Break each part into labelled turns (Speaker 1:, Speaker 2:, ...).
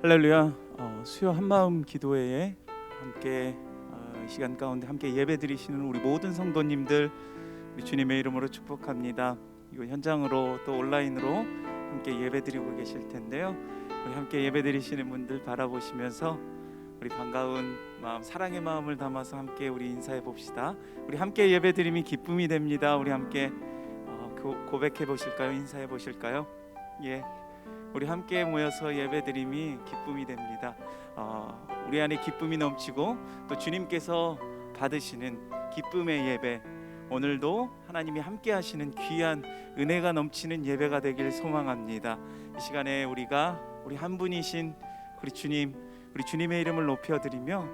Speaker 1: 할렐루야. 수요 한마음 기도회에 함께 이 시간 가운데 함께 예배 드리시는 우리 모든 성도님들 우리 주님의 이름으로 축복합니다. 이거 현장으로 또 온라인으로 함께 예배 드리고 계실 텐데요. 우리 함께 예배 드리시는 분들 바라보시면서 우리 반가운 마음, 사랑의 마음을 담아서 함께 우리 인사해 봅시다. 우리 함께 예배 드림이 기쁨이 됩니다. 우리 함께 고백해 보실까요? 인사해 보실까요? 예. 우리 함께 모여서 예배드림이 기쁨이 됩니다. 우리 안에 기쁨이 넘치고 또 주님께서 받으시는 기쁨의 예배, 오늘도 하나님이 함께 하시는 귀한 은혜가 넘치는 예배가 되길 소망합니다. 이 시간에 우리 한 분이신 우리 주님의 이름을 높여드리며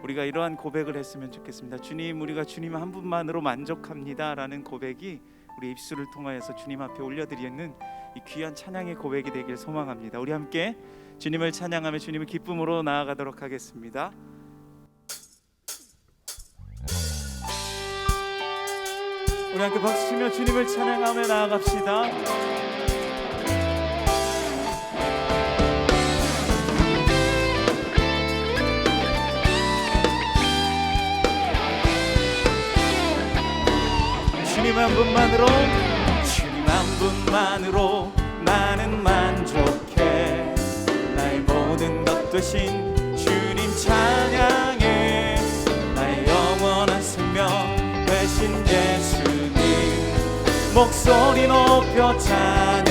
Speaker 1: 우리가 이러한 고백을 했으면 좋겠습니다. 주님, 우리가 주님 한 분만으로 만족합니다 라는 고백이 우리 입술을 통하여서 주님 앞에 올려드리는 이 귀한 찬양의 고백이 되길 소망합니다. 우리 함께 주님을 찬양하며 주님을 기쁨으로 나아가도록 하겠습니다. 우리 함께 박수치며 주님을 찬양하며 나아갑시다. 주님 한 분만으로 나는 만족해. 나의 모든 것 되신 주님 찬양해. 나의 영원한 생명 되신 예수님 목소리 높여 찬양.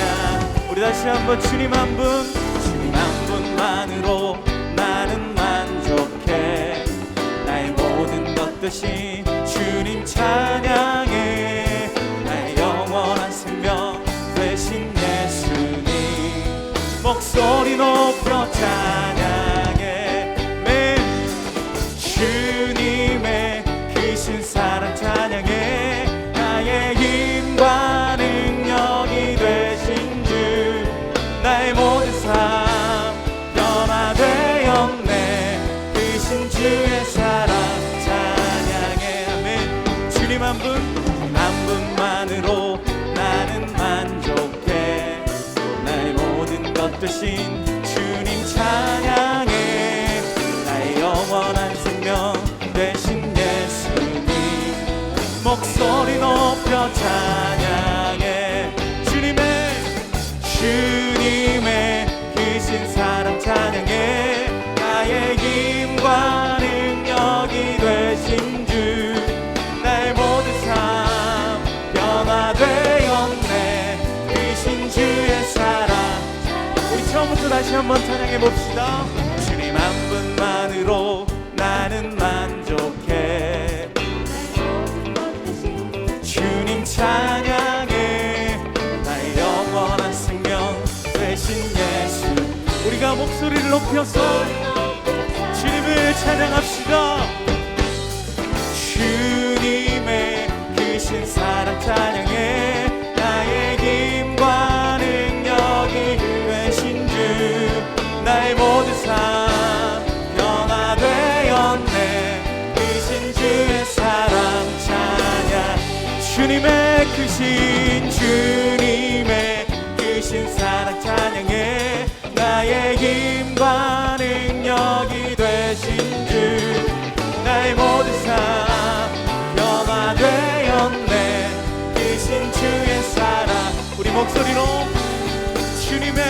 Speaker 1: 우리 다시 한번 주님 한 분만으로 나는 만족해. 나의 모든 것 되신 주님 찬양해. 나의 영원한 생명 되신 예수님 목소리 높여 찬양해. 매 주님의 크신 사랑 찬양해. 나의 힘과 능력이 되신 주 나의 모든 삶 변화되었네. 크신 주의 사랑 찬양해. 아멘. 주님 한 분만으로 나는 만족해. 나의 모든 것 되신 주님 찬양해. 나의 영원한 생명 되신 예수님 목소리 높여 찬양해. 주님의 크신 사랑 찬양해. 나의 힘과 능력이 되신 주 나의 모든 삶 변화되었네. 크신 주의 사랑. 우리 처음부터 다시 한번 찬양해 봅시다. 주님 한 분만으로 나는 만족해. 주님 찬양해. 나의 영원한 생명 되신 예수. 우리가 목소리를 높여서 주님을 찬양합시다. 주님의 크신 사랑 찬양해. 나의 힘과 능력이 되신 주 나의 모든 삶 변화되었네. 크신 주의 사랑 찬양. 주님의 크신 사랑 찬양해. 나의 힘과 능력이 되신 주 나의 모든 삶 변화되었네. 크신 주의 사랑. 우리 목소리로 주님의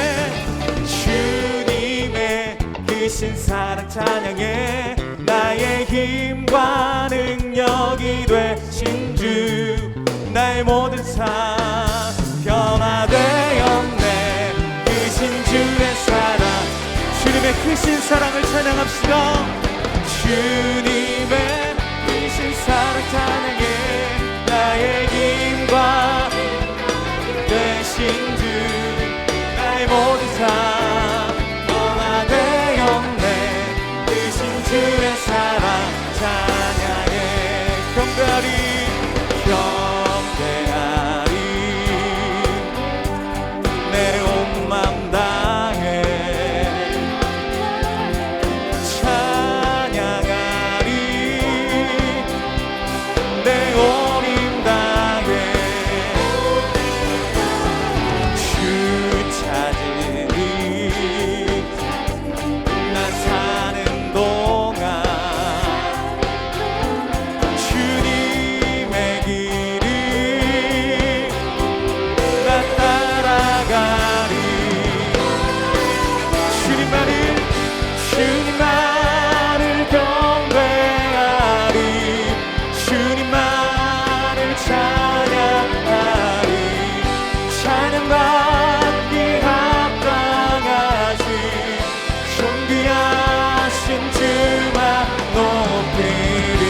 Speaker 1: 크신 사랑 찬양해. 나의 힘과 능력이 되신 주 나의 모든 삶 변화되었네. 크신 주의 사랑. 주님의 크신 사랑을 찬양합시다. 주님의 크신 사랑 찬양해. 나의 힘과 되신 주 나의 모든 삶 변화되었네. 크신 주의 사랑 찬양해. 경배하리 내 온 마음 다해 찬양하리. 주님만을 경배하리 주님만을 찬양하리 찬양받기 합당하신 존귀하신 주만 높이리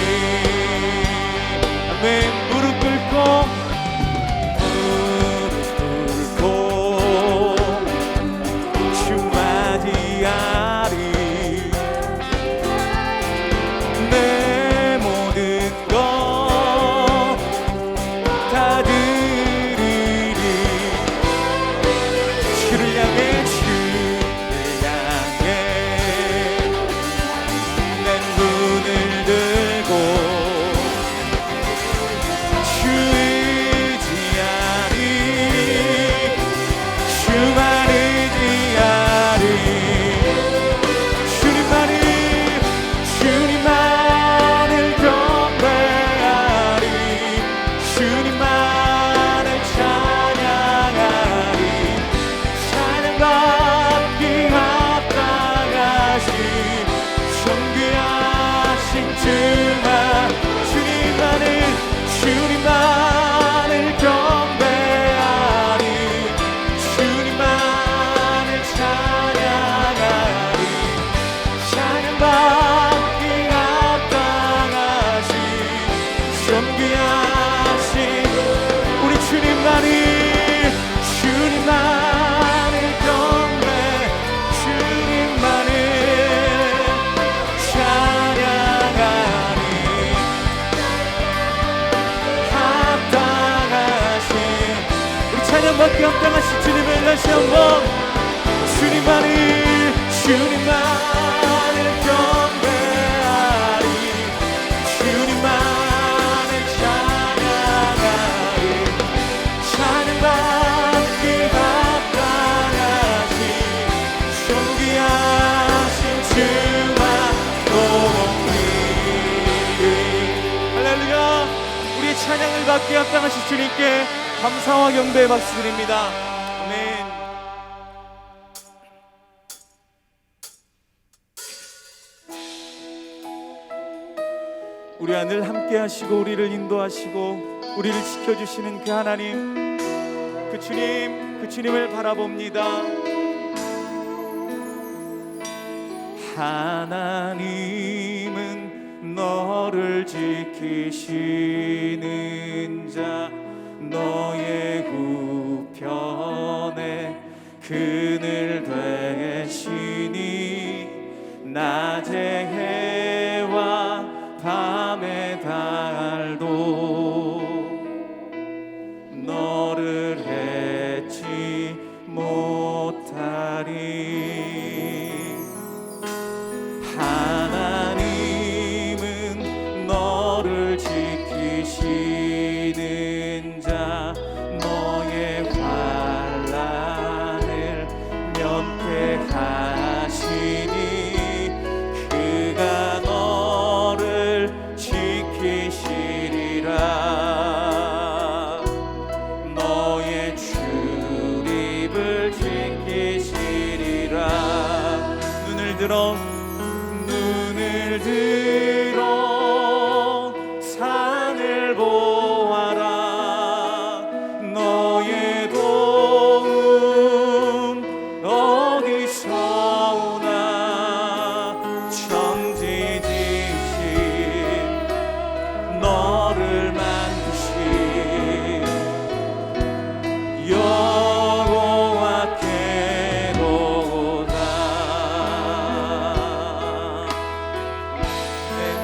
Speaker 1: 아멘. 무릎 꿇고 주 맞이하리 내 모든 것 다 드리리 주를 향해 내 눈을 들고 주 의지하리 주만 의지하리 주님만을 경배하리 주님만을 찬양하리 찬양받기 합당하신 존귀하신 주만 주님만을 경배하리 주님만을 찬양하리 찬양받기 합당하신 존귀하신 우리 주님만을 경배 주님만을 찬양하리 합당하신 우리 찬양받기 합당하신 주님을 다시 한번 주님만을 경배하리 주님만을 찬양하리 찬양받기 합당하신 존귀하신 주만 높이리 할렐루야. 우리의 찬양을 받기 합당하신 주님께 감사와 경배의 박수 드립니다. 아멘. 우리 하늘 함께 하시고 우리를 인도하시고 우리를 지켜주시는 그 하나님 그 주님을 바라봅니다. 하나님은 너를 지키시는 자 너의 우편에 그늘 되시니 낮의 해와 밤의 달도 너를 잊지 못하리 하나님은 너를 지키시는 자 너의 환난을 면케하시니 그가 너를 지키시리라 너의 출입을 지키시리라 눈을 들어 산을 보아라 너의 도움 어디서 오나 천지지신 너를 만드신 여호와께로다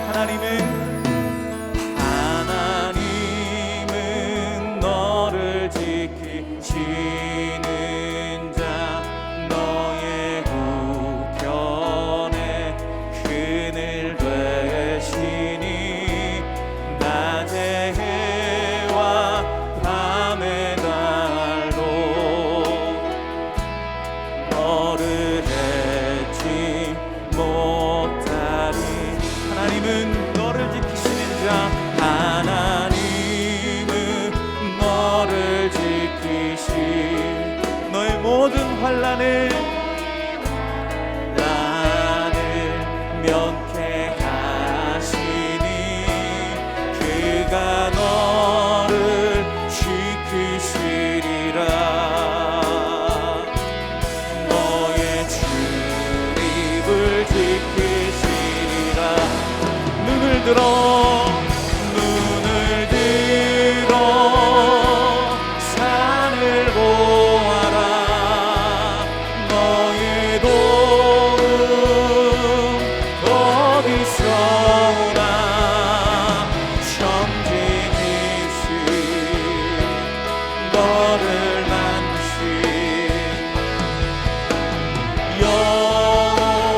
Speaker 1: 하나님의 약속을 지키시라. 눈을 들어 산을 보아라. 너의 도움 어디서 오나. 천지이신 너를 만드신 여호와께로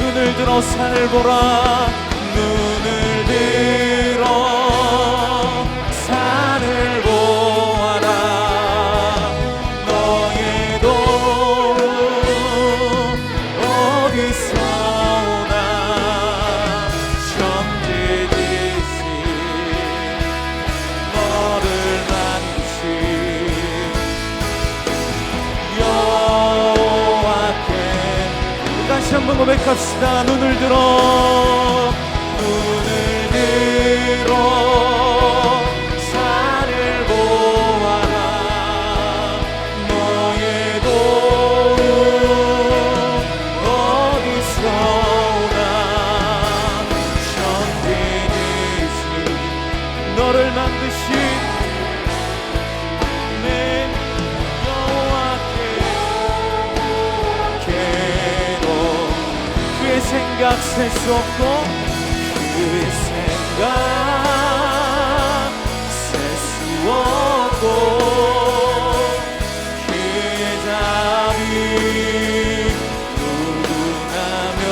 Speaker 1: 눈을 들어 산을 보라. 눈을 들어 산을 보아라. 너의 도움 어디서 오나. 천지지신 너를 만드신 여호와께. 다시 한번 고백합시다. 눈을 들어 산을 보아라. 너의 도움 어디서 오나. 천지이신 너를 만드신 내 여호와께로. 그의 생각 셀 수 없고 그의 생각 셀 수 없고 그의 자비 무궁하며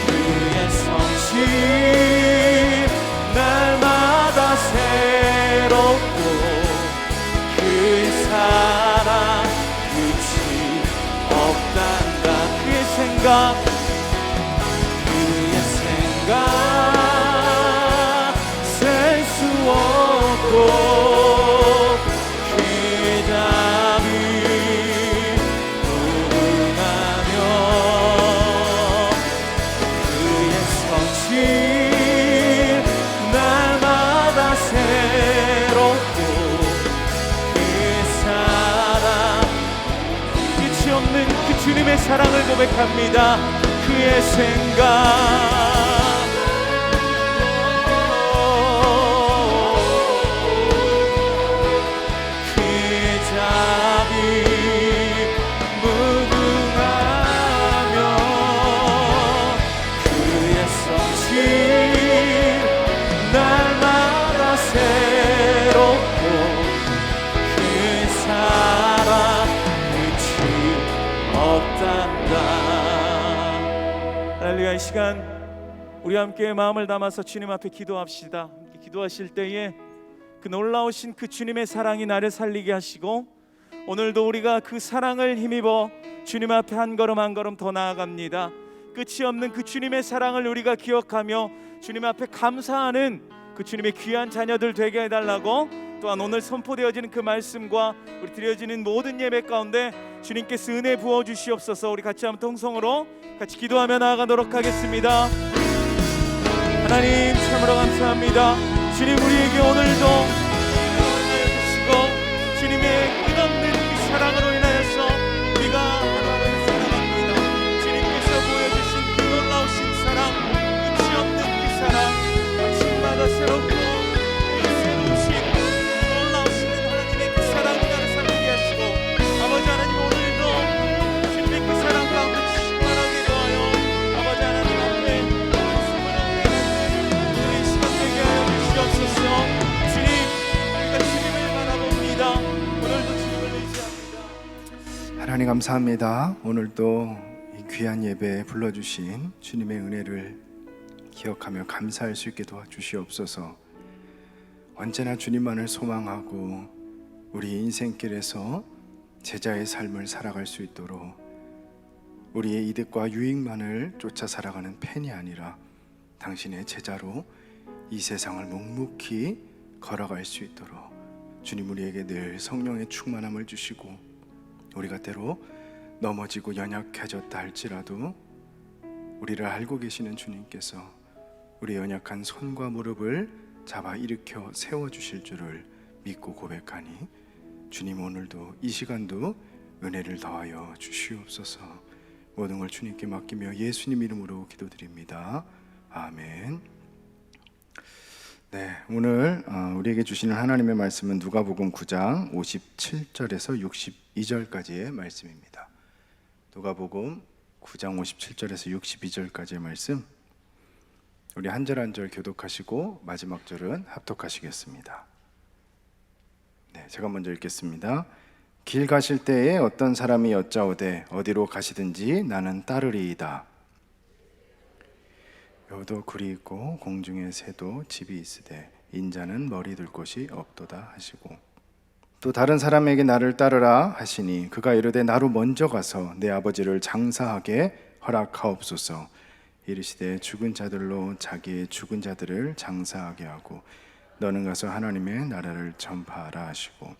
Speaker 1: 그의 성실 날마다 새롭고 그의 사랑 끝이 없단다. 그의 생각 셀 수 없고 그의 자비 무궁하며 그의 성실 날마다 새롭고 그의 사랑 끝이 없는 그 주님의 사랑을 고백합니다. 그의 생각 할렐루야. 이 시간 우리 함께 마음을 담아서 주님 앞에 기도합시다. 기도하실 때에 그 놀라우신 그 주님의 사랑이 나를 살리게 하시고 오늘도 우리가 그 사랑을 힘입어 주님 앞에 한 걸음 한 걸음 더 나아갑니다. 끝이 없는 그 주님의 사랑을 우리가 기억하며 주님 앞에 감사하는 그 주님의 귀한 자녀들 되게 해달라고, 또한 오늘 선포되어지는 그 말씀과 우리 드려지는 모든 예배 가운데 주님께서 은혜 부어주시옵소서. 우리 같이 한번 통성으로 같이 기도하며 나아가도록 하겠습니다. 하나님 참으로 감사합니다. 주님 우리에게 오늘도 주시고 주님의 끝없는 그 사랑으로 인하여서 우리가 하나님을 사랑합니다. 주님께서 보여주신 그 놀라우신 사랑, 끝이 없는 그 사랑, 아침마다 새롭고 새로우신 놀라우신 하나님의 그 사랑이 나를 살리게 하시고 아버지 하나님 오늘도 주님의 그 사랑 가운데 충만하게 도하여 아버지 하나님 앞에 말씀을 얻는 우리 시간 되게 하여 주시옵소서. 주님 우리가 주님을 바라봅니다. 오늘도 주님을 의지합니다.
Speaker 2: 하나님 감사합니다. 오늘도 이 귀한 예배에 불러주신 주님의 은혜를 기억하며 감사할 수 있게 도와주시옵소서. 언제나 주님만을 소망하고 우리 인생길에서 제자의 삶을 살아갈 수 있도록 우리의 이득과 유익만을 쫓아 살아가는 팬이 아니라 당신의 제자로 이 세상을 묵묵히 걸어갈 수 있도록 주님 우리에게 늘 성령의 충만함을 주시고 우리가 때로 넘어지고 연약해졌다 할지라도 우리를 알고 계시는 주님께서 우리의 연약한 손과 무릎을 잡아 일으켜 세워주실 줄을 믿고 고백하니 주님 오늘도 이 시간도 은혜를 더하여 주시옵소서. 모든 걸 주님께 맡기며 예수님 이름으로 기도드립니다. 아멘. 네, 오늘 우리에게 주시는 하나님의 말씀은 누가복음 9장 57절에서 62절까지의 말씀입니다. 누가복음 9장 57절에서 62절까지의 말씀, 우리 한 절 한 절 교독하시고 마지막 절은 합독하시겠습니다. 네, 제가 먼저 읽겠습니다. 길 가실 때에 어떤 사람이 여짜오되 어디로 가시든지 나는 따르리이다. 여도 굴이 있고 공중에 새도 집이 있으되 인자는 머리 둘 곳이 없도다 하시고, 또 다른 사람에게 나를 따르라 하시니 그가 이르되 나로 먼저 가서 내 아버지를 장사하게 허락하옵소서. 이르시되 죽은 자들로 자기의 죽은 자들을 장사하게 하고 너는 가서 하나님의 나라를 전파하라 하시고,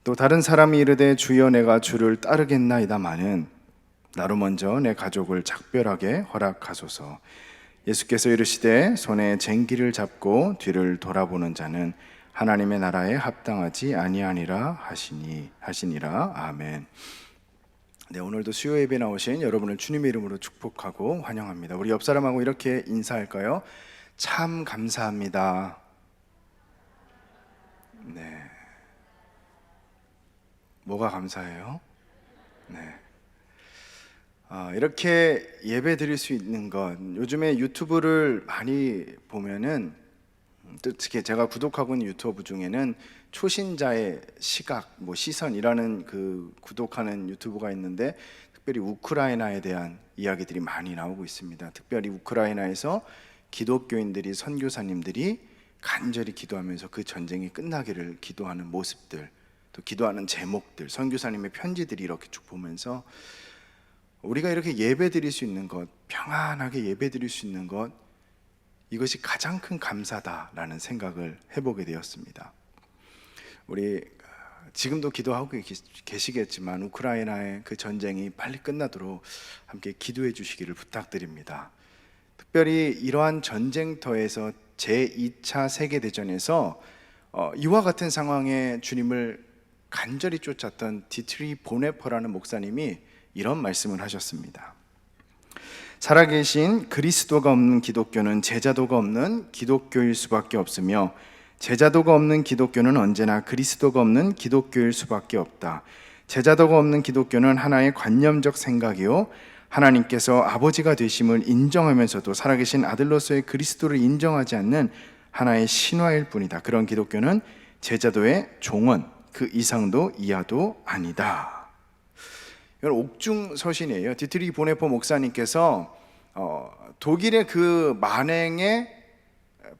Speaker 2: 또 다른 사람이 이르되 주여 내가 주를 따르겠나이다마는 나로 먼저 내 가족을 작별하게 허락하소서. 예수께서 이르시되 손에 쟁기를 잡고 뒤를 돌아보는 자는 하나님의 나라에 합당하지 아니하니라 하시니라. 아멘. 네, 오늘도 수요 예배 나오신 여러분을 주님의 이름으로 축복하고 환영합니다. 우리 옆 사람하고 이렇게 인사할까요? 참 감사합니다. 네. 뭐가 감사해요? 네. 이렇게 예배 드릴 수 있는 것, 요즘에 유튜브를 많이 보면은, 특히 제가 구독하고 있는 유튜브 중에는 초신자의 시각, 시선이라는 그 구독하는 유튜브가 있는데, 특별히 우크라이나에 대한 이야기들이 많이 나오고 있습니다. 특별히 우크라이나에서 기독교인들이, 선교사님들이 간절히 기도하면서 그 전쟁이 끝나기를 기도하는 모습들, 또 기도하는 제목들, 선교사님의 편지들이 이렇게 쭉 보면서 우리가 이렇게 예배 드릴 수 있는 것, 평안하게 예배 드릴 수 있는 것, 이것이 가장 큰 감사다라는 생각을 해보게 되었습니다. 우리 지금도 기도하고 계시겠지만 우크라이나의 그 전쟁이 빨리 끝나도록 함께 기도해 주시기를 부탁드립니다. 특별히 이러한 전쟁터에서 제2차 세계대전에서 이와 같은 상황에 주님을 간절히 쫓았던 디트리 보네퍼라는 목사님이 이런 말씀을 하셨습니다. 살아계신 그리스도가 없는 기독교는 제자도가 없는 기독교일 수밖에 없으며 제자도가 없는 기독교는 언제나 그리스도가 없는 기독교일 수밖에 없다. 제자도가 없는 기독교는 하나의 관념적 생각이요, 하나님께서 아버지가 되심을 인정하면서도 살아계신 아들로서의 그리스도를 인정하지 않는 하나의 신화일 뿐이다. 그런 기독교는 제자도의 종언, 그 이상도 이하도 아니다. 이건 옥중서신이에요. 디트리 보네퍼 목사님께서 독일의 그 만행에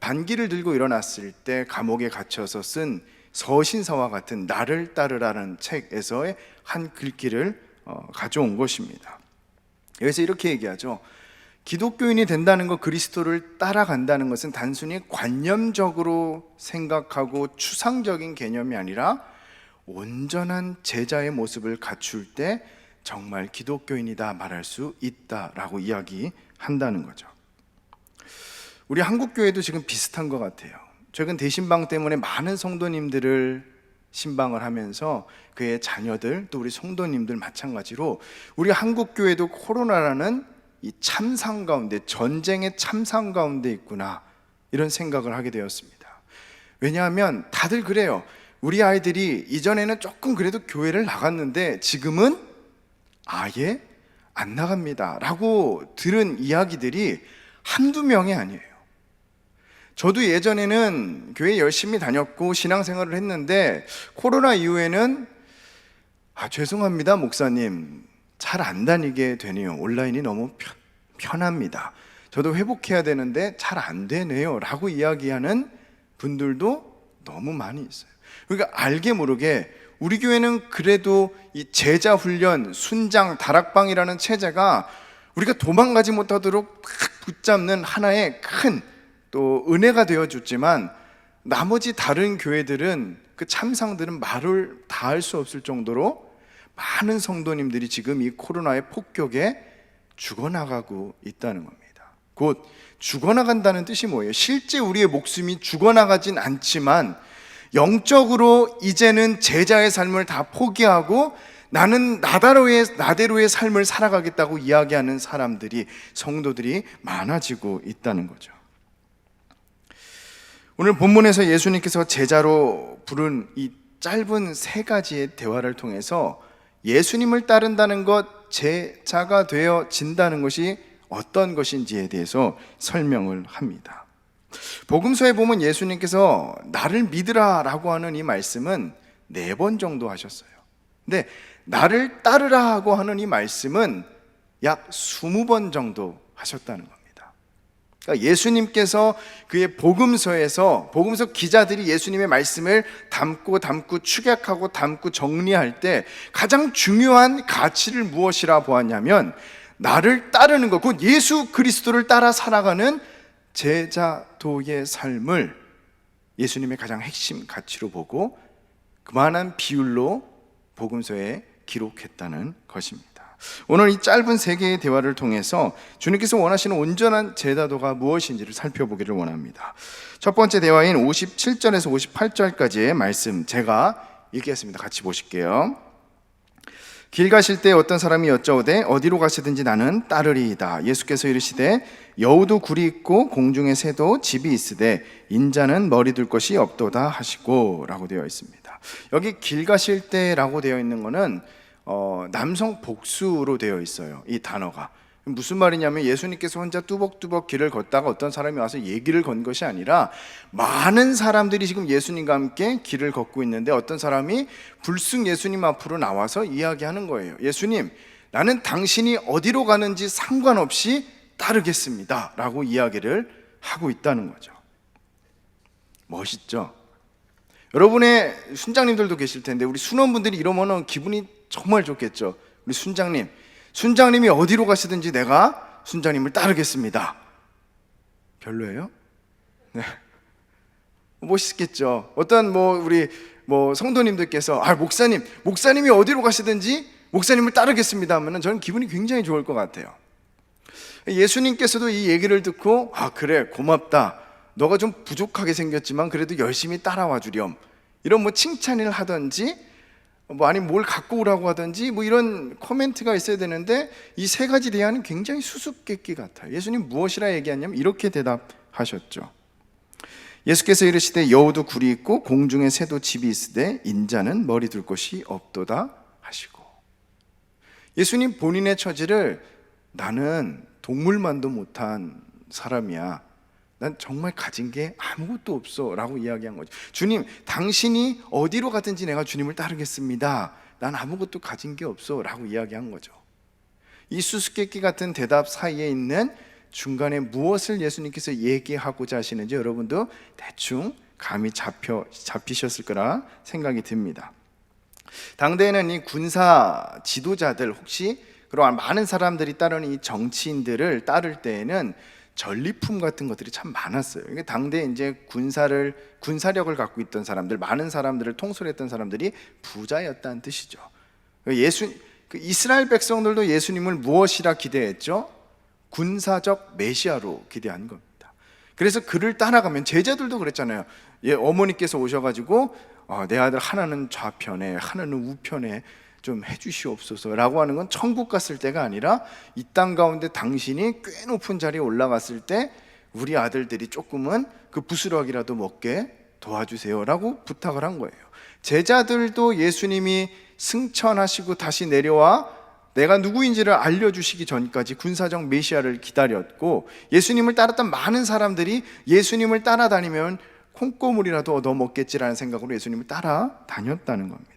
Speaker 2: 반기를 들고 일어났을 때 감옥에 갇혀서 쓴 서신서와 같은 나를 따르라는 책에서의 한 글귀를 가져온 것입니다. 여기서 이렇게 얘기하죠. 기독교인이 된다는 것, 그리스도를 따라간다는 것은 단순히 관념적으로 생각하고 추상적인 개념이 아니라 온전한 제자의 모습을 갖출 때 정말 기독교인이다 말할 수 있다라고 이야기한다는 거죠. 우리 한국교회도 지금 비슷한 것 같아요. 최근 대신방 때문에 많은 성도님들을 신방을 하면서 그의 자녀들, 또 우리 성도님들 마찬가지로 우리 한국교회도 코로나라는 이 참상 가운데, 전쟁의 참상 가운데 있구나, 이런 생각을 하게 되었습니다. 왜냐하면 다들 그래요. 우리 아이들이 이전에는 조금 그래도 교회를 나갔는데 지금은 아예 안 나갑니다 라고 들은 이야기들이 한두 명이 아니에요. 저도 예전에는 교회 열심히 다녔고 신앙생활을 했는데 코로나 이후에는 죄송합니다 목사님, 잘 안 다니게 되네요. 온라인이 너무 편합니다. 저도 회복해야 되는데 잘 안 되네요 라고 이야기하는 분들도 너무 많이 있어요. 그러니까 알게 모르게 우리 교회는 그래도 이 제자 훈련, 순장, 다락방이라는 체제가 우리가 도망가지 못하도록 딱 붙잡는 하나의 큰 또 은혜가 되어줬지만, 나머지 다른 교회들은 그 참상들은 말을 다 할 수 없을 정도로 많은 성도님들이 지금 이 코로나의 폭격에 죽어나가고 있다는 겁니다. 곧 죽어나간다는 뜻이 뭐예요? 실제 우리의 목숨이 죽어나가진 않지만 영적으로 이제는 제자의 삶을 다 포기하고 나는 나대로의 삶을 살아가겠다고 이야기하는 사람들이, 성도들이 많아지고 있다는 거죠. 오늘 본문에서 예수님께서 제자로 부른 이 짧은 세 가지의 대화를 통해서 예수님을 따른다는 것, 제자가 되어진다는 것이 어떤 것인지에 대해서 설명을 합니다. 복음서에 보면 예수님께서 나를 믿으라 라고 하는 이 말씀은 4번 정도 하셨어요. 근데 나를 따르라 하고 하는 이 말씀은 약 20번 정도 하셨다는 겁니다. 그러니까 예수님께서 그의 복음서에서, 복음서 기자들이 예수님의 말씀을 담고 축약하고 담고 정리할 때 가장 중요한 가치를 무엇이라 보았냐면 나를 따르는 것, 곧 예수 그리스도를 따라 살아가는 제자도의 삶을 예수님의 가장 핵심 가치로 보고 그만한 비율로 복음서에 기록했다는 것입니다. 오늘 이 짧은 3개의 대화를 통해서 주님께서 원하시는 온전한 제자도가 무엇인지를 살펴보기를 원합니다. 첫 번째 대화인 57절에서 58절까지의 말씀 제가 읽겠습니다. 같이 보실게요. 길 가실 때 어떤 사람이 여짜오되 어디로 가시든지 나는 따르리이다. 예수께서 이르시되 여우도 굴이 있고 공중의 새도 집이 있으되 인자는 머리 둘 것이 없도다 하시고 라고 되어 있습니다. 여기 길 가실 때라고 되어 있는 것은 남성 복수로 되어 있어요. 이 단어가 무슨 말이냐면 예수님께서 혼자 뚜벅뚜벅 길을 걷다가 어떤 사람이 와서 얘기를 건 것이 아니라 많은 사람들이 지금 예수님과 함께 길을 걷고 있는데 어떤 사람이 불쑥 예수님 앞으로 나와서 이야기하는 거예요. 예수님, 나는 당신이 어디로 가는지 상관없이 따르겠습니다 라고 이야기를 하고 있다는 거죠. 멋있죠? 여러분의 순장님들도 계실 텐데 우리 순원분들이 이러면 기분이 정말 좋겠죠. 우리 순장님이 어디로 가시든지 내가 순장님을 따르겠습니다. 별로예요? 네. 멋있겠죠. 어떤 우리 성도님들께서 목사님이 어디로 가시든지 목사님을 따르겠습니다 하면은 저는 기분이 굉장히 좋을 것 같아요. 예수님께서도 이 얘기를 듣고 그래 고맙다. 너가 좀 부족하게 생겼지만 그래도 열심히 따라와 주렴. 이런 칭찬을 하든지 아니면 뭘 갖고 오라고 하든지 이런 코멘트가 있어야 되는데 이 3가지 대화는 굉장히 수수께끼 같아요. 예수님 무엇이라 얘기하냐면 이렇게 대답하셨죠. 예수께서 이르시되 여우도 굴이 있고 공중의 새도 집이 있으되 인자는 머리 둘 곳이 없도다 하시고, 예수님 본인의 처지를 나는 동물만도 못한 사람이야, 난 정말 가진 게 아무것도 없어 라고 이야기한 거죠. 주님, 당신이 어디로 가든지 내가 주님을 따르겠습니다. 난 아무것도 가진 게 없어 라고 이야기한 거죠. 이 수수께끼 같은 대답 사이에 있는 중간에 무엇을 예수님께서 얘기하고자 하시는지 여러분도 대충 감이 잡히셨을 거라 생각이 듭니다. 당대에는 이 군사 지도자들, 혹시 그러한 많은 사람들이 따르는 이 정치인들을 따를 때에는 전리품 같은 것들이 참 많았어요. 이게 당대 이제 군사력을 갖고 있던 사람들, 많은 사람들을 통솔했던 사람들이 부자였다는 뜻이죠. 이스라엘 백성들도 예수님을 무엇이라 기대했죠? 군사적 메시아로 기대한 겁니다. 그래서 그를 따라가면, 제자들도 그랬잖아요. 어머니께서 오셔가지고 내 아들 하나는 좌편에 하나는 우편에 좀 해주시옵소서 라고 하는 건 천국 갔을 때가 아니라 이 땅 가운데 당신이 꽤 높은 자리에 올라갔을 때 우리 아들들이 조금은 그 부스러기라도 먹게 도와주세요 라고 부탁을 한 거예요. 제자들도 예수님이 승천하시고 다시 내려와 내가 누구인지를 알려주시기 전까지 군사적 메시아를 기다렸고, 예수님을 따랐던 많은 사람들이 예수님을 따라다니면 콩고물이라도 얻어먹겠지라는 생각으로 예수님을 따라다녔다는 겁니다.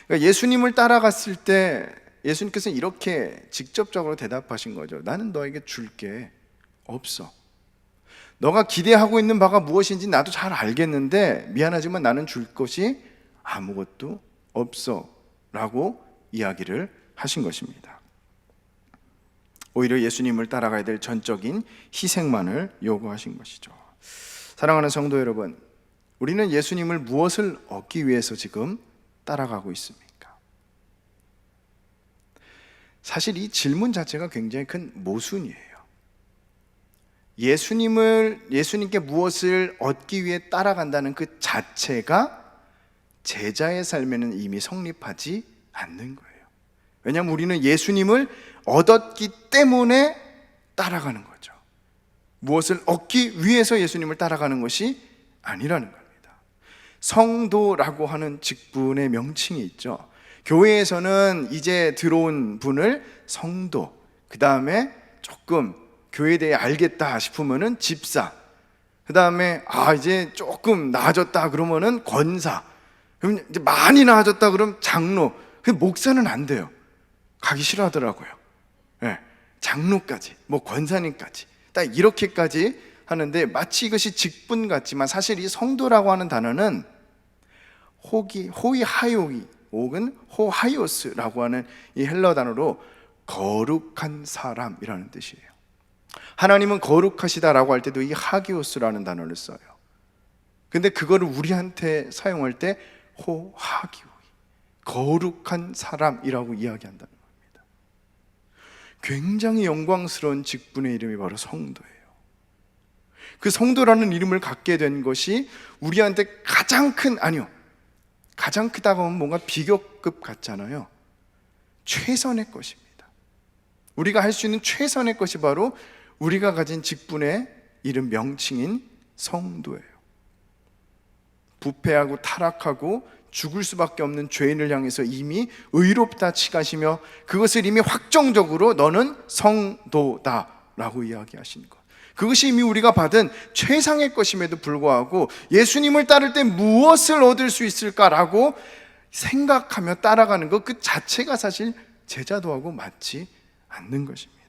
Speaker 2: 그러니까 예수님을 따라갔을 때 예수님께서 이렇게 직접적으로 대답하신 거죠. 나는 너에게 줄 게 없어. 너가 기대하고 있는 바가 무엇인지 나도 잘 알겠는데 미안하지만 나는 줄 것이 아무것도 없어 라고 이야기를 하신 것입니다. 오히려 예수님을 따라가야 될 전적인 희생만을 요구하신 것이죠. 사랑하는 성도 여러분, 우리는 예수님을 무엇을 얻기 위해서 지금 따라가고 있습니까? 사실 이 질문 자체가 굉장히 큰 모순이에요. 예수님께 무엇을 얻기 위해 따라간다는 그 자체가 제자의 삶에는 이미 성립하지 않는 거예요. 왜냐하면 우리는 예수님을 얻었기 때문에 따라가는 거죠. 무엇을 얻기 위해서 예수님을 따라가는 것이 아니라는 겁니다. 성도라고 하는 직분의 명칭이 있죠. 교회에서는 이제 들어온 분을 성도, 그 다음에 조금 교회에 대해 알겠다 싶으면은 집사, 그 다음에 이제 조금 나아졌다 그러면은 권사, 그럼 이제 많이 나아졌다 그러면 장로. 목사는 안 돼요. 가기 싫어하더라고요. 네, 장로까지, 뭐 권사님까지 딱 이렇게까지 하는데 마치 이것이 직분 같지만 사실 이 성도라고 하는 단어는 호이하요이 혹은 호하이오스라고 하는 이 헬러 단어로 거룩한 사람이라는 뜻이에요. 하나님은 거룩하시다라고 할 때도 이 하기오스라는 단어를 써요. 근데 그거를 우리한테 사용할 때 호하기오이, 거룩한 사람이라고 이야기한다는 겁니다. 굉장히 영광스러운 직분의 이름이 바로 성도예요. 그 성도라는 이름을 갖게 된 것이 우리한테 가장 크다고 하면 뭔가 비교급 같잖아요. 최선의 것입니다. 우리가 할 수 있는 최선의 것이 바로 우리가 가진 직분의 이름 명칭인 성도예요. 부패하고 타락하고 죽을 수밖에 없는 죄인을 향해서 이미 의롭다 칭하시며 그것을 이미 확정적으로 너는 성도다라고 이야기하신 것, 그것이 이미 우리가 받은 최상의 것임에도 불구하고 예수님을 따를 때 무엇을 얻을 수 있을까라고 생각하며 따라가는 것 그 자체가 사실 제자도하고 맞지 않는 것입니다.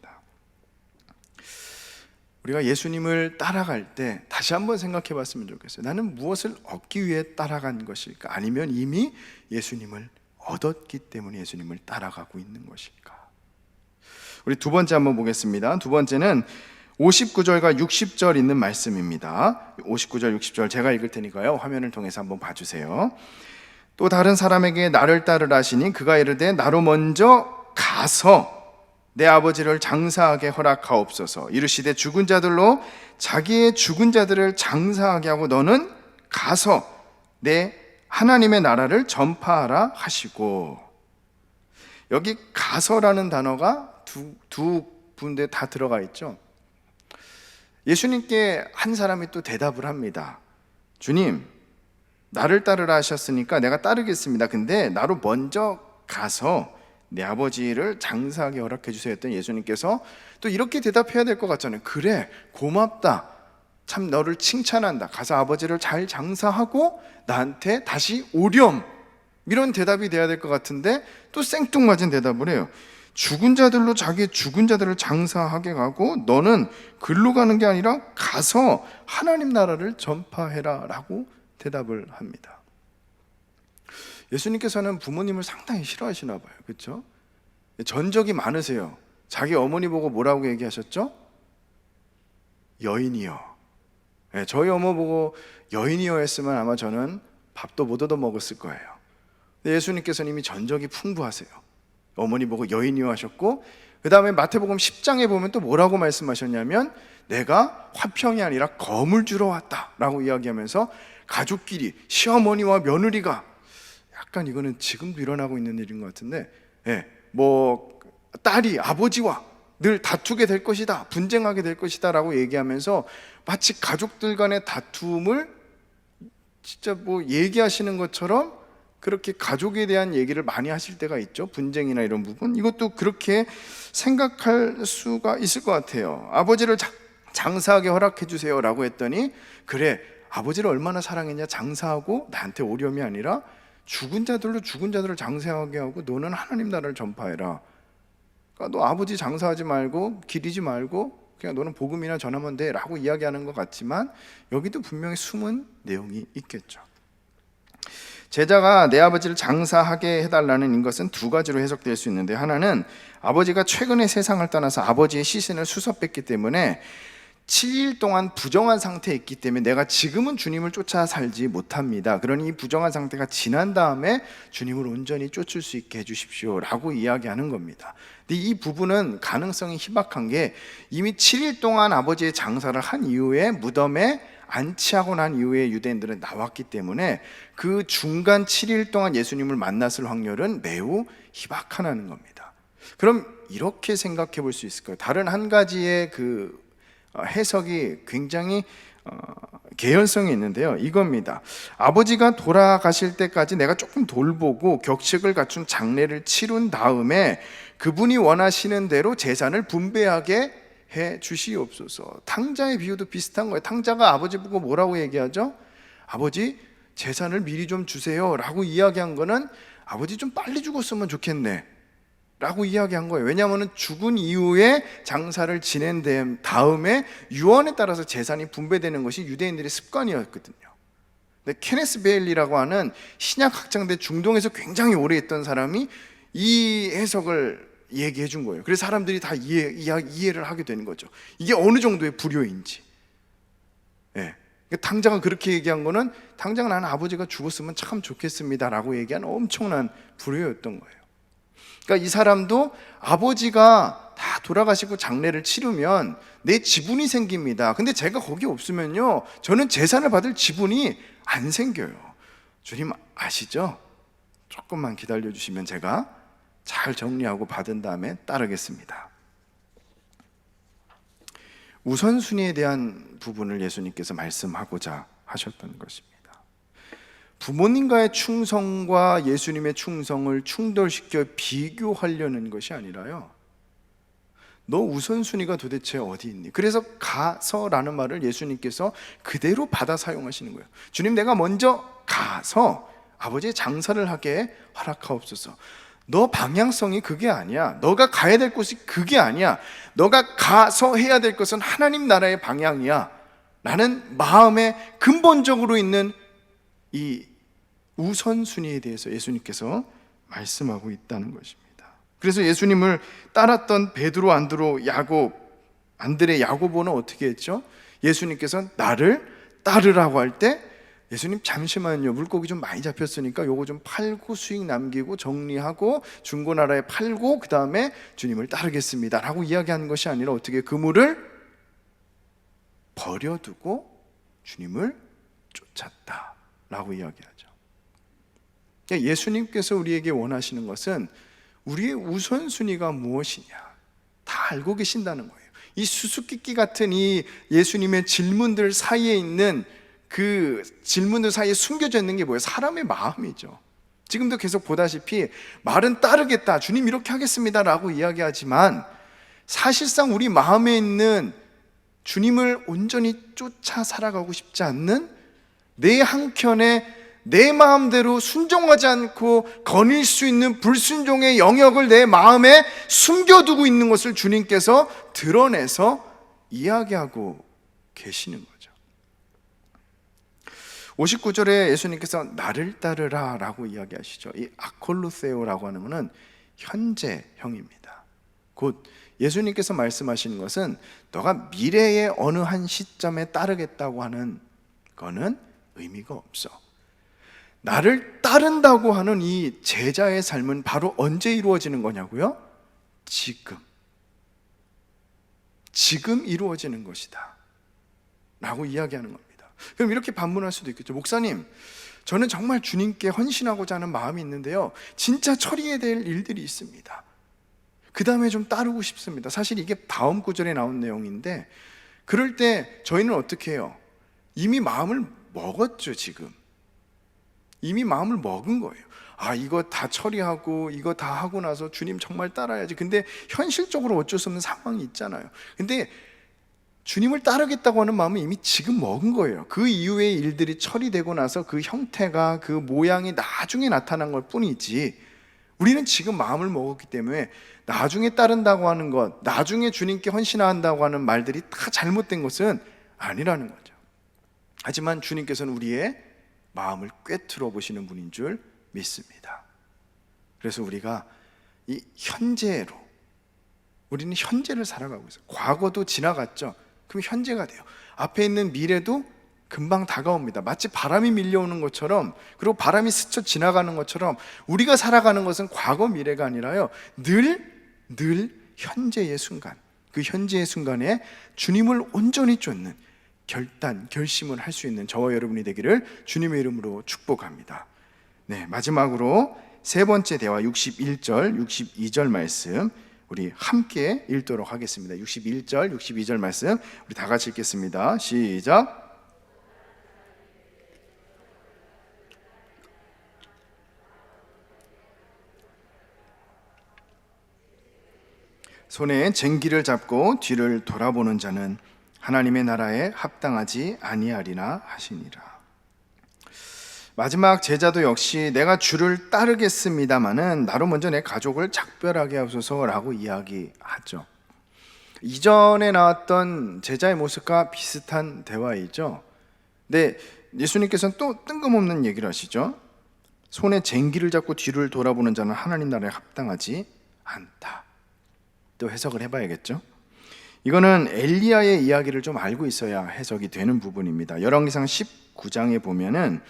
Speaker 2: 우리가 예수님을 따라갈 때 다시 한번 생각해 봤으면 좋겠어요. 나는 무엇을 얻기 위해 따라간 것일까? 아니면 이미 예수님을 얻었기 때문에 예수님을 따라가고 있는 것일까? 우리 두 번째 한번 보겠습니다. 두 번째는 59절과 60절 있는 말씀입니다. 59절 60절 제가 읽을 테니까요, 화면을 통해서 한번 봐주세요. 또 다른 사람에게 나를 따르라 하시니 그가 이르되 나로 먼저 가서 내 아버지를 장사하게 허락하옵소서. 이르시되 죽은 자들로 자기의 죽은 자들을 장사하게 하고 너는 가서 내 하나님의 나라를 전파하라 하시고. 여기 가서라는 단어가 두 군데 다 들어가 있죠. 예수님께 한 사람이 또 대답을 합니다. 주님, 나를 따르라 하셨으니까 내가 따르겠습니다. 근데 나로 먼저 가서 내 아버지를 장사하게 허락해 주세요 했더니 예수님께서 또 이렇게 대답해야 될 것 같잖아요. 그래, 고맙다, 참 너를 칭찬한다, 가서 아버지를 잘 장사하고 나한테 다시 오렴, 이런 대답이 돼야 될 것 같은데 또 생뚱맞은 대답을 해요. 죽은 자들로 자기의 죽은 자들을 장사하게 가고 너는 글로 가는 게 아니라 가서 하나님 나라를 전파해라 라고 대답을 합니다. 예수님께서는 부모님을 상당히 싫어하시나 봐요. 그렇죠? 전적이 많으세요. 자기 어머니 보고 뭐라고 얘기하셨죠? 여인이여. 저희 어머 보고 여인이여 했으면 아마 저는 밥도 못 얻어 먹었을 거예요. 근데 예수님께서는 이미 전적이 풍부하세요. 어머니 보고 여인이여 하셨고, 그 다음에 마태복음 10장에 보면 또 뭐라고 말씀하셨냐면 내가 화평이 아니라 검을 주러 왔다 라고 이야기하면서 가족끼리, 시어머니와 며느리가, 약간 이거는 지금도 일어나고 있는 일인 것 같은데, 뭐 딸이 아버지와 늘 다투게 될 것이다, 분쟁하게 될 것이다 라고 얘기하면서 마치 가족들 간의 다툼을 진짜 뭐 얘기하시는 것처럼 그렇게 가족에 대한 얘기를 많이 하실 때가 있죠. 분쟁이나 이런 부분, 이것도 그렇게 생각할 수가 있을 것 같아요. 아버지를 장사하게 허락해 주세요 라고 했더니, 그래, 아버지를 얼마나 사랑했냐, 장사하고 나한테 오렴이 아니라 죽은 자들로 죽은 자들을 장사하게 하고 너는 하나님 나라를 전파해라. 그러니까 너 아버지 장사하지 말고 기리지 말고 그냥 너는 복음이나 전하면 돼 라고 이야기하는 것 같지만 여기도 분명히 숨은 내용이 있겠죠. 제자가 내 아버지를 장사하게 해달라는 것은 두 가지로 해석될 수 있는데, 하나는 아버지가 최근에 세상을 떠나서 아버지의 시신을 수습했기 때문에 7일 동안 부정한 상태에 있기 때문에 내가 지금은 주님을 쫓아 살지 못합니다. 그러니 이 부정한 상태가 지난 다음에 주님을 온전히 쫓을 수 있게 해주십시오 라고 이야기하는 겁니다. 근데 이 부분은 가능성이 희박한 게, 이미 7일 동안 아버지의 장사를 한 이후에 무덤에 안치하고 난 이후에 유대인들은 나왔기 때문에 그 중간 7일 동안 예수님을 만났을 확률은 매우 희박하다는 겁니다. 그럼 이렇게 생각해 볼 수 있을 거예요. 다른 한 가지의 그 해석이 굉장히 개연성이 있는데요. 이겁니다. 아버지가 돌아가실 때까지 내가 조금 돌보고 격식을 갖춘 장례를 치룬 다음에 그분이 원하시는 대로 재산을 분배하게 해 주시옵소서. 탕자의 비유도 비슷한 거예요. 탕자가 아버지 보고 뭐라고 얘기하죠? 아버지, 재산을 미리 좀 주세요 라고 이야기한 거는 아버지 좀 빨리 죽었으면 좋겠네 라고 이야기한 거예요. 왜냐하면 죽은 이후에 장사를 지낸 다음에 유언에 따라서 재산이 분배되는 것이 유대인들의 습관이었거든요. 근데 케네스 베일리라고 하는 신약 학장대 중동에서 굉장히 오래 있던 사람이 이 해석을 얘기해 준 거예요. 그래서 사람들이 다 이해를 하게 되는 거죠. 이게 어느 정도의 불효인지. 예. 탕자가 그렇게 얘기한 거는 당장 나는 아버지가 죽었으면 참 좋겠습니다 라고 얘기한 엄청난 불효였던 거예요. 그러니까 이 사람도 아버지가 다 돌아가시고 장례를 치르면 내 지분이 생깁니다. 근데 제가 거기 없으면요, 저는 재산을 받을 지분이 안 생겨요. 주님 아시죠? 조금만 기다려 주시면 제가 잘 정리하고 받은 다음에 따르겠습니다. 우선순위에 대한 부분을 예수님께서 말씀하고자 하셨던 것입니다. 부모님과의 충성과 예수님의 충성을 충돌시켜 비교하려는 것이 아니라요, 너 우선순위가 도대체 어디 있니? 그래서 가서라는 말을 예수님께서 그대로 받아 사용하시는 거예요. 주님, 내가 먼저 가서 아버지의 장사를 하게 허락하옵소서. 너 방향성이 그게 아니야. 너가 가야 될 곳이 그게 아니야. 너가 가서 해야 될 것은 하나님 나라의 방향이야 라는 마음에 근본적으로 있는 이 우선순위에 대해서 예수님께서 말씀하고 있다는 것입니다. 그래서 예수님을 따랐던 베드로, 안드로, 야곱, 안드레, 야고보는 어떻게 했죠? 예수님께서 나를 따르라고 할 때 예수님 잠시만요, 물고기 좀 많이 잡혔으니까 요거 좀 팔고 수익 남기고 정리하고 중고나라에 팔고 그 다음에 주님을 따르겠습니다 라고 이야기하는 것이 아니라 어떻게 그물을 버려두고 주님을 쫓았다 라고 이야기하죠. 예수님께서 우리에게 원하시는 것은 우리의 우선순위가 무엇이냐 다 알고 계신다는 거예요. 이 수수께끼 같은 이 예수님의 질문들 사이에 있는 그 질문들 사이에 숨겨져 있는 게 뭐예요? 사람의 마음이죠. 지금도 계속 보다시피 말은 따르겠다, 주님 이렇게 하겠습니다 라고 이야기하지만 사실상 우리 마음에 있는 주님을 온전히 쫓아 살아가고 싶지 않는 내 한켠에 내 마음대로 순종하지 않고 거닐 수 있는 불순종의 영역을 내 마음에 숨겨두고 있는 것을 주님께서 드러내서 이야기하고 계시는 거죠. 59절에 예수님께서 나를 따르라 라고 이야기하시죠. 이 아콜루세오라고 하는 것은 현재형입니다. 곧 예수님께서 말씀하시는 것은 너가 미래의 어느 한 시점에 따르겠다고 하는 거는 의미가 없어. 나를 따른다고 하는 이 제자의 삶은 바로 언제 이루어지는 거냐고요? 지금 이루어지는 것이다 라고 이야기하는 겁니다. 그럼 이렇게 반문할 수도 있겠죠. 목사님, 저는 정말 주님께 헌신하고자 하는 마음이 있는데요, 진짜 처리해야 될 일들이 있습니다. 그 다음에 좀 따르고 싶습니다. 사실 이게 다음 구절에 나온 내용인데, 그럴 때 저희는 어떻게 해요? 이미 마음을 먹었죠. 지금 이미 마음을 먹은 거예요. 아, 이거 다 처리하고 이거 다 하고 나서 주님 정말 따라야지. 근데 현실적으로 어쩔 수 없는 상황이 있잖아요. 근데 주님을 따르겠다고 하는 마음은 이미 지금 먹은 거예요. 그 이후의 일들이 처리되고 나서 그 형태가, 그 모양이 나중에 나타난 것 뿐이지, 우리는 지금 마음을 먹었기 때문에 나중에 따른다고 하는 것, 나중에 주님께 헌신한다고 하는 말들이 다 잘못된 것은 아니라는 거죠. 하지만 주님께서는 우리의 마음을 꿰뚫어 보시는 분인 줄 믿습니다. 그래서 우리가 이 현재로, 우리는 현재를 살아가고 있어요. 과거도 지나갔죠. 그럼 현재가 돼요. 앞에 있는 미래도 금방 다가옵니다. 마치 바람이 밀려오는 것처럼, 그리고 바람이 스쳐 지나가는 것처럼 우리가 살아가는 것은 과거 미래가 아니라요, 늘 현재의 순간, 그 현재의 순간에 주님을 온전히 쫓는, 결심을 할 수 있는 저와 여러분이 되기를 주님의 이름으로 축복합니다. 네, 마지막으로 세 번째 대화 61절, 62절 말씀 우리 함께 읽도록 하겠습니다. 61절, 62절 말씀 우리 다 같이 읽겠습니다. 시작. 손에 쟁기를 잡고 뒤를 돌아보는 자는 하나님의 나라에 합당하지 아니하리라 하시니라. 마지막 제자도 역시 내가 주를 따르겠습니다마는 나로 먼저 내 가족을 작별하게 하소서라고 이야기하죠. 이전에 나왔던 제자의 모습과 비슷한 대화이죠. 근데 예수님께서는 또 뜬금없는 얘기를 하시죠. 손에 쟁기를 잡고 뒤를 돌아보는 자는 하나님 나라에 합당하지 않다. 또 해석을 해봐야겠죠. 이거는 엘리야의 이야기를 좀 알고 있어야 해석이 되는 부분입니다. 열왕기상 19장에 보면은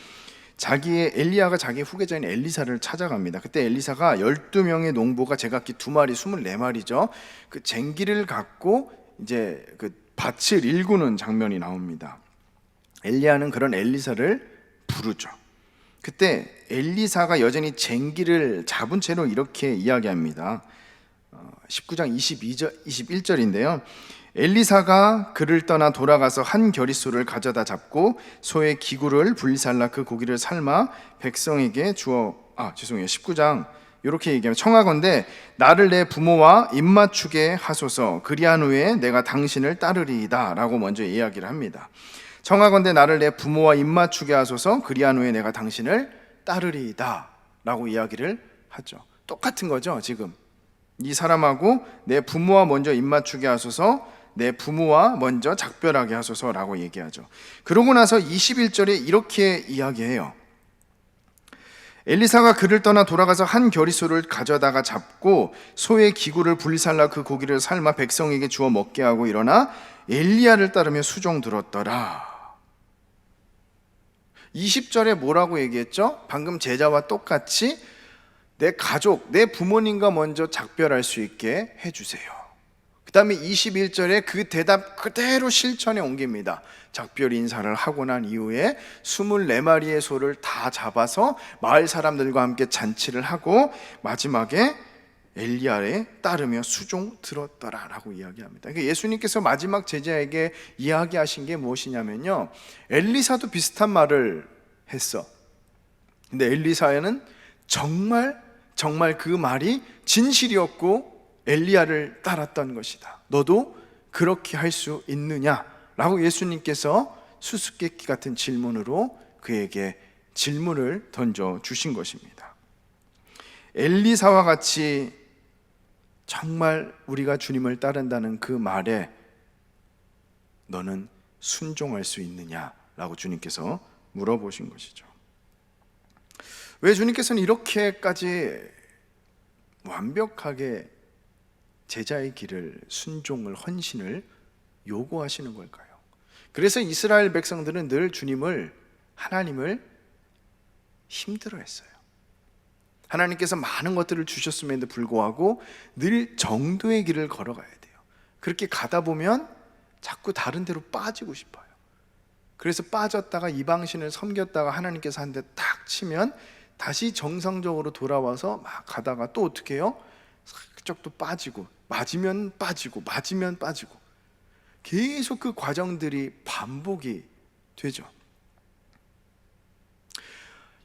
Speaker 2: 엘리야가 자기 후계자인 엘리사를 찾아갑니다. 그때 엘리사가 12명의 농부가 제각기 2마리 24마리죠. 그 쟁기를 갖고 이제 그 밭을 일구는 장면이 나옵니다. 엘리야는 그런 엘리사를 부르죠. 그때 엘리사가 여전히 쟁기를 잡은 채로 이렇게 이야기합니다. 19장 21절인데요. 엘리사가 그를 떠나 돌아가서 한 겨릿소를 가져다 잡고 소의 기구를 불살라 그 고기를 삶아 백성에게 주어 19장 이렇게 얘기하면 청하건대 나를 내 부모와 입맞추게 하소서 그리한 후에 내가 당신을 따르리이다 라고 먼저 이야기를 합니다. 청하건대 나를 내 부모와 입맞추게 하소서 그리한 후에 내가 당신을 따르리이다 라고 이야기를 하죠. 똑같은 거죠. 지금 이 사람하고 내 부모와 먼저 입맞추게 하소서 내 부모와 먼저 작별하게 하소서라고 얘기하죠. 그러고 나서 21절에 이렇게 이야기해요. 엘리사가 그를 떠나 돌아가서 한 겨릿소를 가져다가 잡고 소의 기구를 불살라 그 고기를 삶아 백성에게 주어 먹게 하고 일어나 엘리야를 따르며 수종 들었더라. 20절에 뭐라고 얘기했죠? 방금 제자와 똑같이 내 가족, 내 부모님과 먼저 작별할 수 있게 해주세요. 그 다음에 21절에 그 대답 그대로 실천에 옮깁니다. 작별 인사를 하고 난 이후에 24마리의 소를 다 잡아서 마을 사람들과 함께 잔치를 하고 마지막에 엘리야에 따르며 수종 들었더라라고 이야기합니다. 그러니까 예수님께서 마지막 제자에게 이야기하신 게 무엇이냐면요, 엘리사도 비슷한 말을 했어. 근데 엘리사에는 정말 그 말이 진실이었고 엘리야를 따랐던 것이다. 너도 그렇게 할 수 있느냐? 라고 예수님께서 수수께끼 같은 질문으로 그에게 질문을 던져주신 것입니다. 엘리사와 같이 정말 우리가 주님을 따른다는 그 말에 너는 순종할 수 있느냐? 라고 주님께서 물어보신 것이죠. 왜 주님께서는 이렇게까지 완벽하게 제자의 길을, 순종을, 헌신을 요구하시는 걸까요? 그래서 이스라엘 백성들은 늘 하나님을 힘들어했어요. 하나님께서 많은 것들을 주셨음에도 불구하고 늘 정도의 길을 걸어가야 돼요. 그렇게 가다 보면 자꾸 다른 데로 빠지고 싶어요. 그래서 빠졌다가 이방신을 섬겼다가 하나님께서 한 대 탁 치면 다시 정상적으로 돌아와서 막 가다가 또 어떻게 해요? 살짝 또 빠지고 맞으면 빠지고 계속 그 과정들이 반복이 되죠.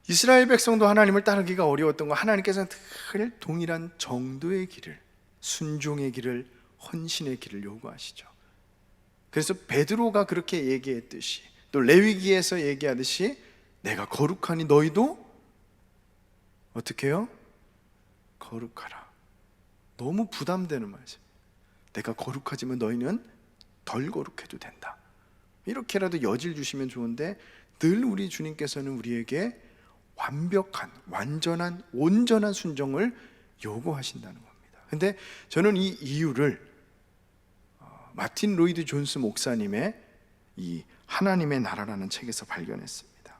Speaker 2: 이스라엘 백성도 하나님을 따르기가 어려웠던 거, 하나님께서는 늘 동일한 정도의 길을, 순종의 길을, 헌신의 길을 요구하시죠. 그래서 베드로가 그렇게 얘기했듯이, 또 레위기에서 얘기하듯이 내가 거룩하니 너희도 어떻게 해요? 거룩하라. 너무 부담되는 말씀. 내가 거룩하지만 너희는 덜 거룩해도 된다. 이렇게라도 여질 주시면 좋은데 늘 우리 주님께서는 우리에게 완벽한, 완전한, 온전한 순종을 요구하신다는 겁니다. 근데 저는 이 이유를 마틴 로이드 존스 목사님의 이 하나님의 나라라는 책에서 발견했습니다.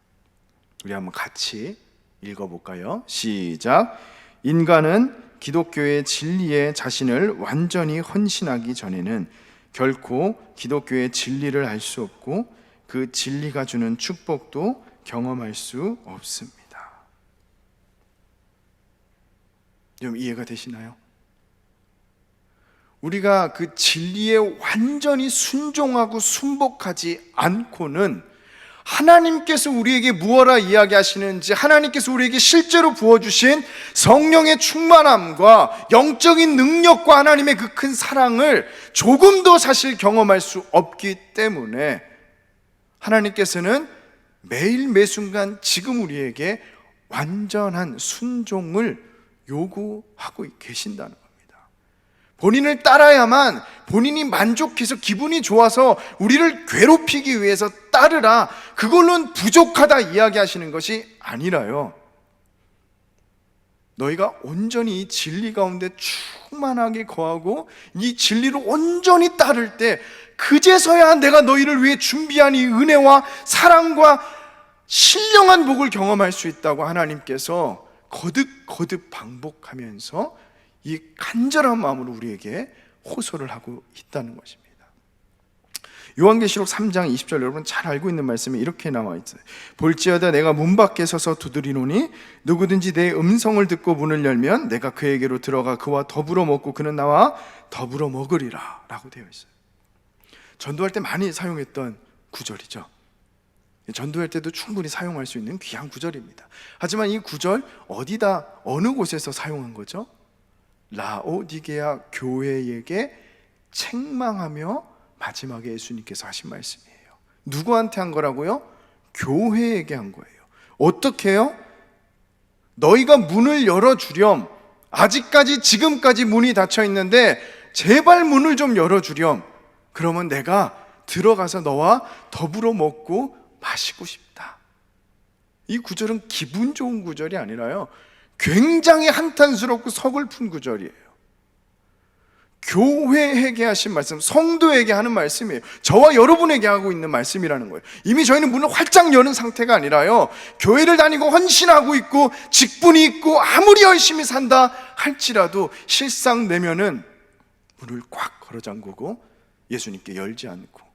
Speaker 2: 우리 한번 같이 읽어볼까요? 시작. 인간은 기독교의 진리에 자신을 완전히 헌신하기 전에는 결코 기독교의 진리를 알 수 없고 그 진리가 주는 축복도 경험할 수 없습니다. 좀 이해가 되시나요? 우리가 그 진리에 완전히 순종하고 순복하지 않고는 하나님께서 우리에게 무엇라 이야기하시는지, 하나님께서 우리에게 실제로 부어주신 성령의 충만함과 영적인 능력과 하나님의 그 큰 사랑을 조금도 사실 경험할 수 없기 때문에 하나님께서는 매일 매순간 지금 우리에게 완전한 순종을 요구하고 계신다는 겁니다. 본인을 따라야만, 본인이 만족해서 기분이 좋아서 우리를 괴롭히기 위해서 따르라, 그걸로는 부족하다 이야기하시는 것이 아니라요, 너희가 온전히 이 진리 가운데 충만하게 거하고 이 진리로 온전히 따를 때 그제서야 내가 너희를 위해 준비한 이 은혜와 사랑과 신령한 복을 경험할 수 있다고 하나님께서 거듭 반복하면서 이 간절한 마음으로 우리에게 호소를 하고 있다는 것입니다. 요한계시록 3장 20절, 여러분 잘 알고 있는 말씀이 이렇게 나와 있어요. 볼지어다 내가 문 밖에 서서 두드리노니 누구든지 내 음성을 듣고 문을 열면 내가 그에게로 들어가 그와 더불어 먹고 그는 나와 더불어 먹으리라 라고 되어 있어요. 전도할 때 많이 사용했던 구절이죠. 전도할 때도 충분히 사용할 수 있는 귀한 구절입니다. 하지만 이 구절 어디다, 어느 곳에서 사용한 거죠? 라오디게아 교회에게 책망하며 마지막에 예수님께서 하신 말씀이에요. 누구한테 한 거라고요? 교회에게 한 거예요. 어떻게 해요? 너희가 문을 열어주렴, 아직까지 지금까지 문이 닫혀 있는데 제발 문을 좀 열어주렴, 그러면 내가 들어가서 너와 더불어 먹고 마시고 싶다. 이 구절은 기분 좋은 구절이 아니라요, 굉장히 한탄스럽고 서글픈 구절이에요. 교회에게 하신 말씀, 성도에게 하는 말씀이에요. 저와 여러분에게 하고 있는 말씀이라는 거예요. 이미 저희는 문을 활짝 여는 상태가 아니라요, 교회를 다니고 헌신하고 있고 직분이 있고 아무리 열심히 산다 할지라도 실상 내면은 문을 꽉 걸어 잠그고 예수님께 열지 않고,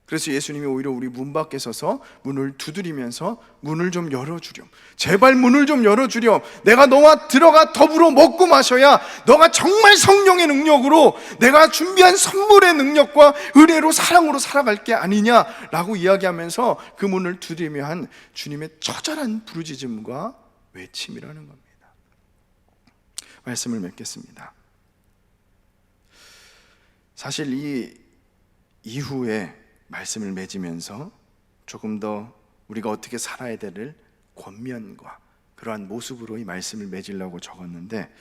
Speaker 2: 그래서 예수님이 오히려 우리 문 밖에 서서 문을 두드리면서 문을 좀 열어주렴, 제발 문을 좀 열어주렴, 내가 너와 들어가 더불어 먹고 마셔야 너가 정말 성령의 능력으로 내가 준비한 선물의 능력과 은혜로 사랑으로 살아갈 게 아니냐라고 이야기하면서 그 문을 두드리며 한 주님의 처절한 부르짖음과 외침이라는 겁니다. 말씀을 맺겠습니다. 사실 이 이후에 말씀을 맺으면서 조금 더 우리가 어떻게 살아야 될을 권면과 그러한 모습으로 이 말씀을 맺으려고 적었는데,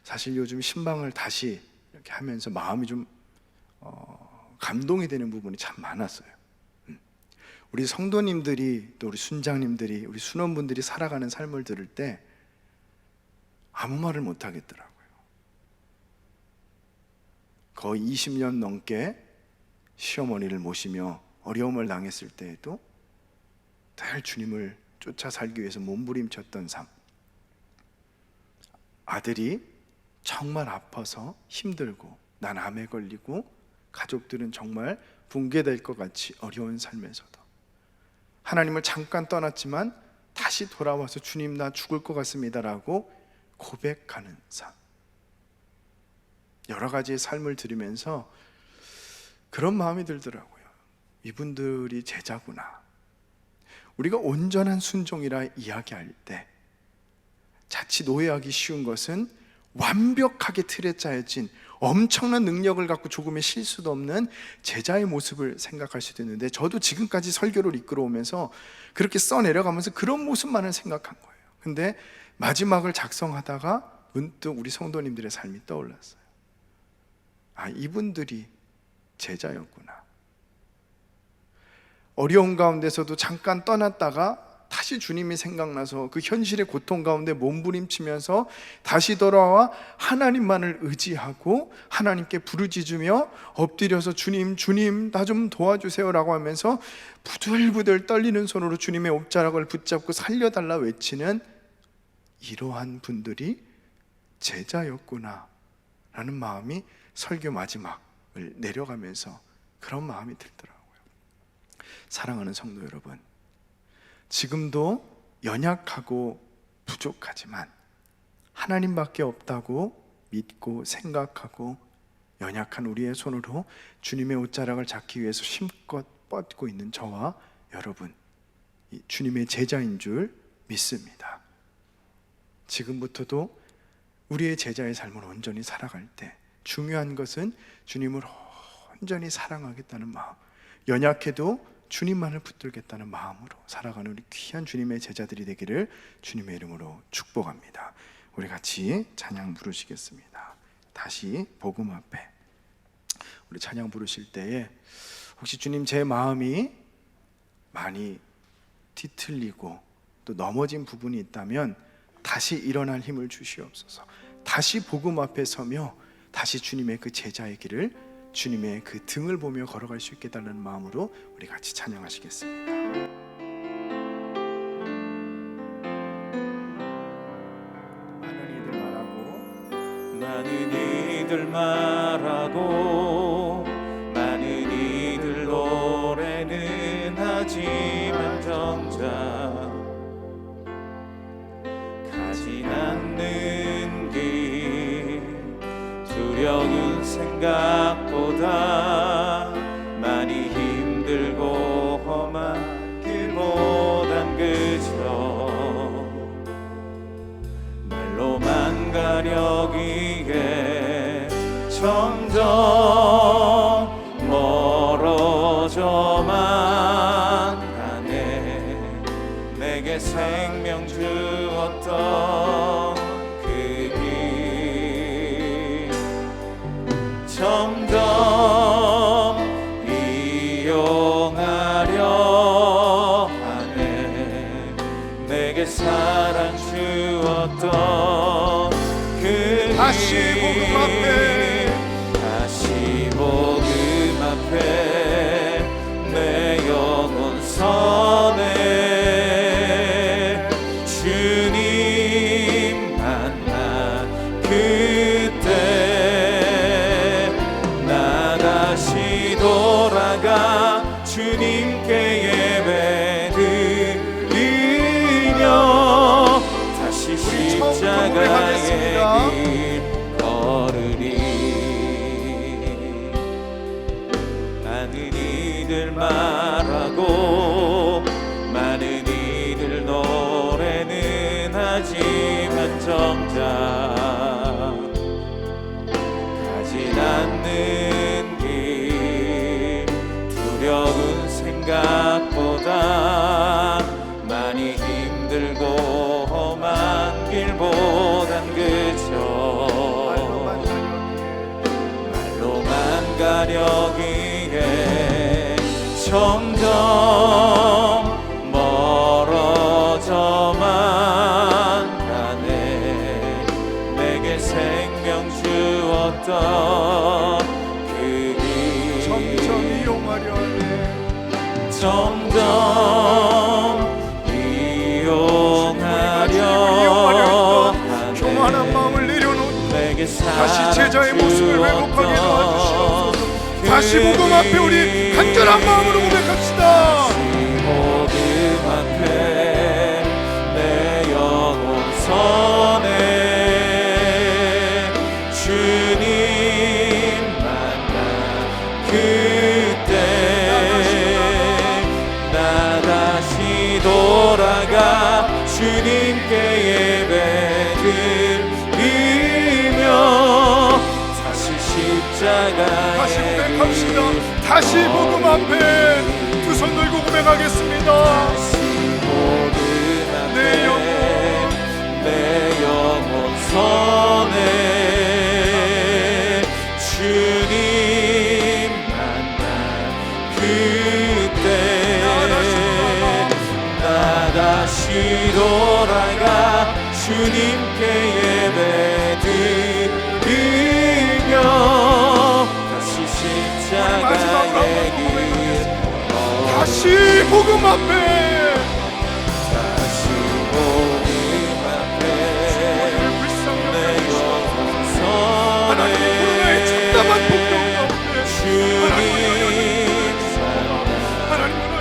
Speaker 2: 사실 요즘 신방을 다시 이렇게 하면서 마음이 좀 감동이 되는 부분이 참 많았어요. 우리 성도님들이, 또 우리 순장님들이, 우리 순원분들이 살아가는 삶을 들을 때 아무 말을 못 하겠더라고요. 거의 20년 넘게 시어머니를 모시며 어려움을 당했을 때에도 늘 주님을 쫓아 살기 위해서 몸부림쳤던 삶, 아들이 정말 아파서 힘들고 난 암에 걸리고 가족들은 정말 붕괴될 것 같이 어려운 삶에서도 하나님을 잠깐 떠났지만 다시 돌아와서 주님 나 죽을 것 같습니다 라고 고백하는 삶, 여러 가지의 삶을 들으면서 그런 마음이 들더라고요. 이분들이 제자구나. 우리가 온전한 순종이라 이야기할 때 자칫 오해하기 쉬운 것은 완벽하게 틀에 짜여진 엄청난 능력을 갖고 조금의 실수도 없는 제자의 모습을 생각할 수도 있는데, 저도 지금까지 설교를 이끌어오면서 그렇게 써내려가면서 그런 모습만을 생각한 거예요. 근데 마지막을 작성하다가 문득 우리 성도님들의 삶이 떠올랐어요. 아, 이분들이 제자였구나. 어려운 가운데서도 잠깐 떠났다가 다시 주님이 생각나서 그 현실의 고통 가운데 몸부림치면서 다시 돌아와 하나님만을 의지하고 하나님께 부르짖으며 엎드려서 주님 나 좀 도와주세요 라고 하면서 부들부들 떨리는 손으로 주님의 옷자락을 붙잡고 살려달라 외치는 이러한 분들이 제자였구나 라는 마음이 설교 마지막을 내려가면서 그런 마음이 들더라고요. 사랑하는 성도 여러분, 지금도 연약하고 부족하지만 하나님밖에 없다고 믿고 생각하고 연약한 우리의 손으로 주님의 옷자락을 잡기 위해서 힘껏 뻗고 있는 저와 여러분, 이 주님의 제자인 줄 믿습니다. 지금부터도 우리의 제자의 삶을 온전히 살아갈 때 중요한 것은 주님을 온전히 사랑하겠다는 마음, 연약해도 주님만을 붙들겠다는 마음으로 살아가는 우리 귀한 주님의 제자들이 되기를 주님의 이름으로 축복합니다. 우리 같이 찬양 부르시겠습니다. 다시 복음 앞에 우리 찬양 부르실 때에 혹시 주님 제 마음이 많이 뒤틀리고 또 넘어진 부분이 있다면 다시 일어날 힘을 주시옵소서. 다시 복음 앞에 서며 다시 주님의 그 제자의 길을, 주님의 그 등을 보며 걸어갈 수 있게 달라는 마음으로 우리 같이 찬양하시겠습니다.
Speaker 1: 많은 이들 말하고 많은 이들 노래는 하지만 정작 가진 않는 길, 두려운 생각보다 많이 힘들고 험한 길보단 그저 말로만 가려기에 점점 멀어져만 가네. 내게 생명 주었던 그 길 점점 이용하려 하네. 내게 사랑 주었던 그
Speaker 2: 다시 복음 앞에,
Speaker 1: 다시 복음 앞에 내 영혼 서네. 주님 만나 그때 나 다시 돌아가 주님께 예배드리며 다시 십자가의 길 걸으리. 많은 이들 말하고 많은 이들 노래는 하지만 정작 가진 않는 길, 두려운 생각보다 많이 힘들고 험한 길보단 그저 말로만 가려기에 점점 멀어져만 가네. 내게 생명 주었던 그 길
Speaker 2: 점점 이용하려 하네.
Speaker 1: 점점 이용하려 하네.
Speaker 2: 교만한 마음을 내려놓고
Speaker 1: 내게
Speaker 2: 다시 제자의 모습을 회복하게 도와주시옵소서. 다시 복음 앞에 우리 간절한 마음으로 고백합시다.
Speaker 1: 복음 앞에 내 영혼 서네. 주님 만나 그때 나 다시 돌아가 주님께 예배드리며 다시 십자가의
Speaker 2: 다시 고백합시다. 다시 복음 앞에 두 손 들고 고백하겠습니다.
Speaker 1: 내 영혼 서네. 주님 만나 그때 나 다시 돌아가 주님께 예배드리며 다시 십자가의 길
Speaker 2: 다시 복음 앞에,
Speaker 1: 다시 복음 앞에 내 영혼 서네.
Speaker 2: 하나님의 참담한 복종 가운데
Speaker 1: 주님
Speaker 2: 하나님은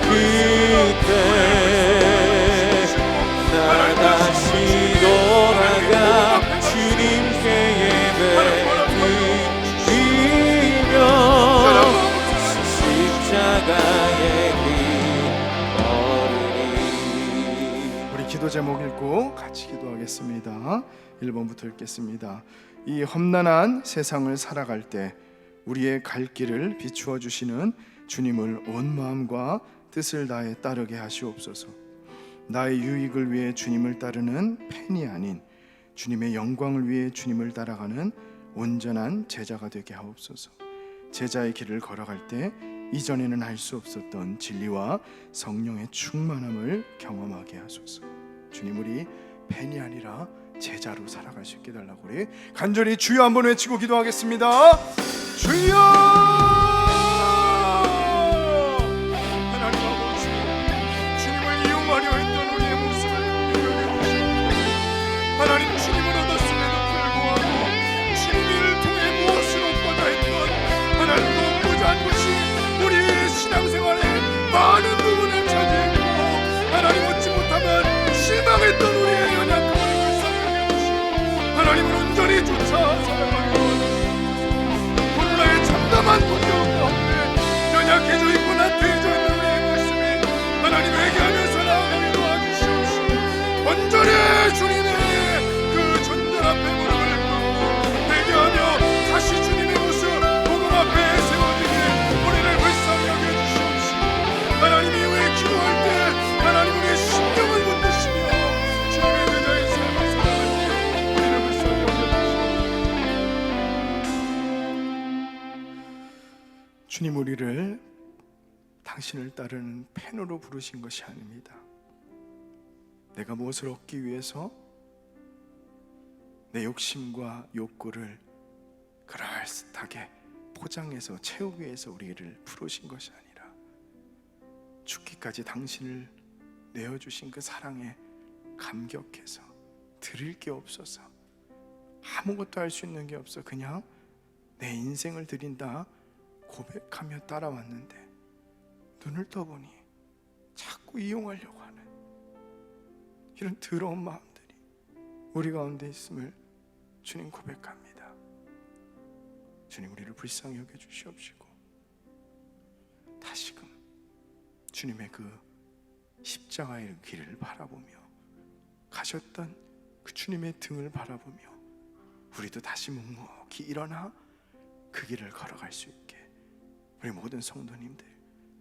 Speaker 2: 기도 제목 읽고 같이 기도하겠습니다. 1번부터 읽겠습니다. 이 험난한 세상을 살아갈 때 우리의 갈 길을 비추어 주시는 주님을 온 마음과 뜻을 다해 따르게 하시옵소서. 나의 유익을 위해 주님을 따르는 팬이 아닌 주님의 영광을 위해 주님을 따라가는 온전한 제자가 되게 하옵소서. 제자의 길을 걸어갈 때 이전에는 알 수 없었던 진리와 성령의 충만함을 경험하게 하소서. 주님, 우리 팬이 아니라 제자로 살아갈 수 있게 달라고 우리 간절히 주여 한번 외치고 기도하겠습니다. 주여! 하나님 아버지, 주님을 이용하려 했던 우리의 모습을 긍휼히 여겨주시옵소서. 하나님, 주님을 얻었음에도 불구하고 주님 이를 통해 무엇을 얻고자 했던 하나님 얻고자 한 것이 우리의 신앙생활에 많은 부분을 차지했고 하나님 얻지 못하면 실망했던 우리의 연약함을 불쌍히 여겨주시고 하나님을 온전히 쫓아 살아가는 코로나의 참담한 고통 가운데 연약해져 있고 나태해져 있는 우리의 모습이 하나님 회개하면서 나아가게 도와주시옵시고 온전히 주님의 그 전전 앞에 무릎을 꿇고 회개하며 다시 주님의 모습 복음 앞에 세워지게 우리를 불쌍히 여겨주시옵시고 하나님 이후에 기도할 때 하나님 우리의 심령을 붙드시며 주님의 제자의 삶을 살아갈 때 우리를 불쌍히 여겨주시옵시고 주님, 우리를 당신을 따르는 팬으로 부르신 것이 아닙니다. 내가 무엇을 얻기 위해서 내 욕심과 욕구를 그럴듯하게 포장해서 채우기 위해서 우리를 부르신 것이 아니라 죽기까지 당신을 내어주신 그 사랑에 감격해서 드릴 게 없어서 아무것도 할 수 있는 게 없어 그냥 내 인생을 드린다 고백하며 따라왔는데 눈을 떠보니 자꾸 이용하려고 하는 이런 더러운 마음들이 우리 가운데 있음을 주님 고백합니다. 주님, 우리를 불쌍히 여겨주시옵시고 다시금 주님의 그 십자가의 길을 바라보며 가셨던 그 주님의 등을 바라보며 우리도 다시 묵묵히 일어나 그 길을 걸어갈 수 있게 우리 모든 성도님들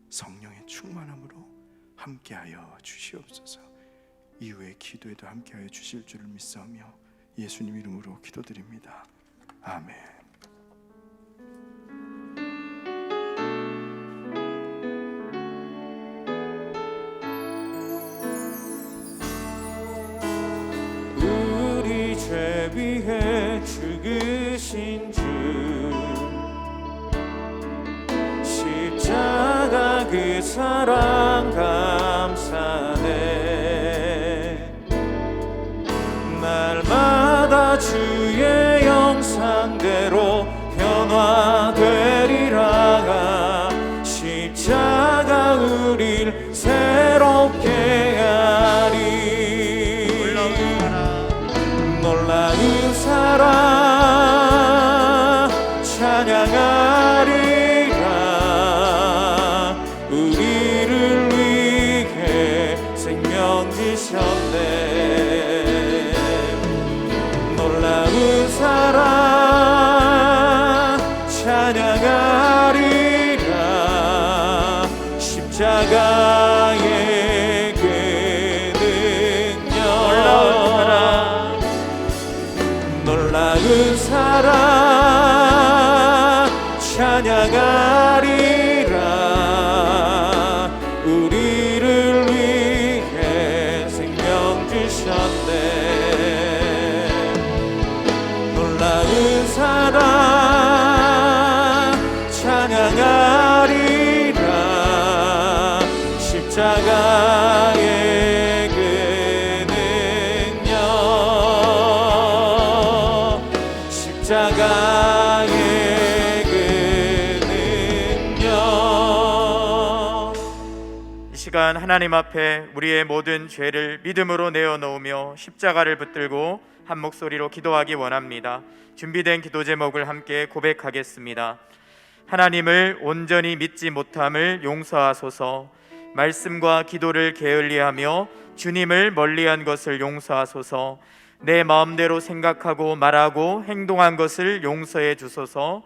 Speaker 2: 성령의 충만함으로 함께하여 주시옵소서. 이후의 기도에도 함께하여 주실 줄을 믿사오며 예수님 이름으로 기도드립니다. 아멘.
Speaker 1: 우리 죄 위해 죽으신 주 십자가 그 사랑 감사네. 날마다 주의 형상대로 변화되리라. 십자가 우릴 새롭게 하리. 놀라운 사랑 찬양하리라. 우리를 위해 생명 주셨네. 놀라운 사랑 찬양하리라. 십자가의 그 능력 놀라운 사랑 찬양하리라. 우리를 위해 생명 주셨네. 놀라운 사랑 찬양하리라. 십자가의 그 능력 십자가의 그 능력. 이 시간 하나님 앞에 우리의 모든 죄를 믿음으로 내어놓으며 십자가를 붙들고 한 목소리로 기도하기 원합니다. 준비된 기도 제목을 함께 고백하겠습니다. 하나님을 온전히 믿지 못함을 용서하소서. 말씀과 기도를 게을리하며
Speaker 3: 주님을 멀리한 것을 용서하소서. 내 마음대로 생각하고 말하고 행동한 것을 용서해 주소서.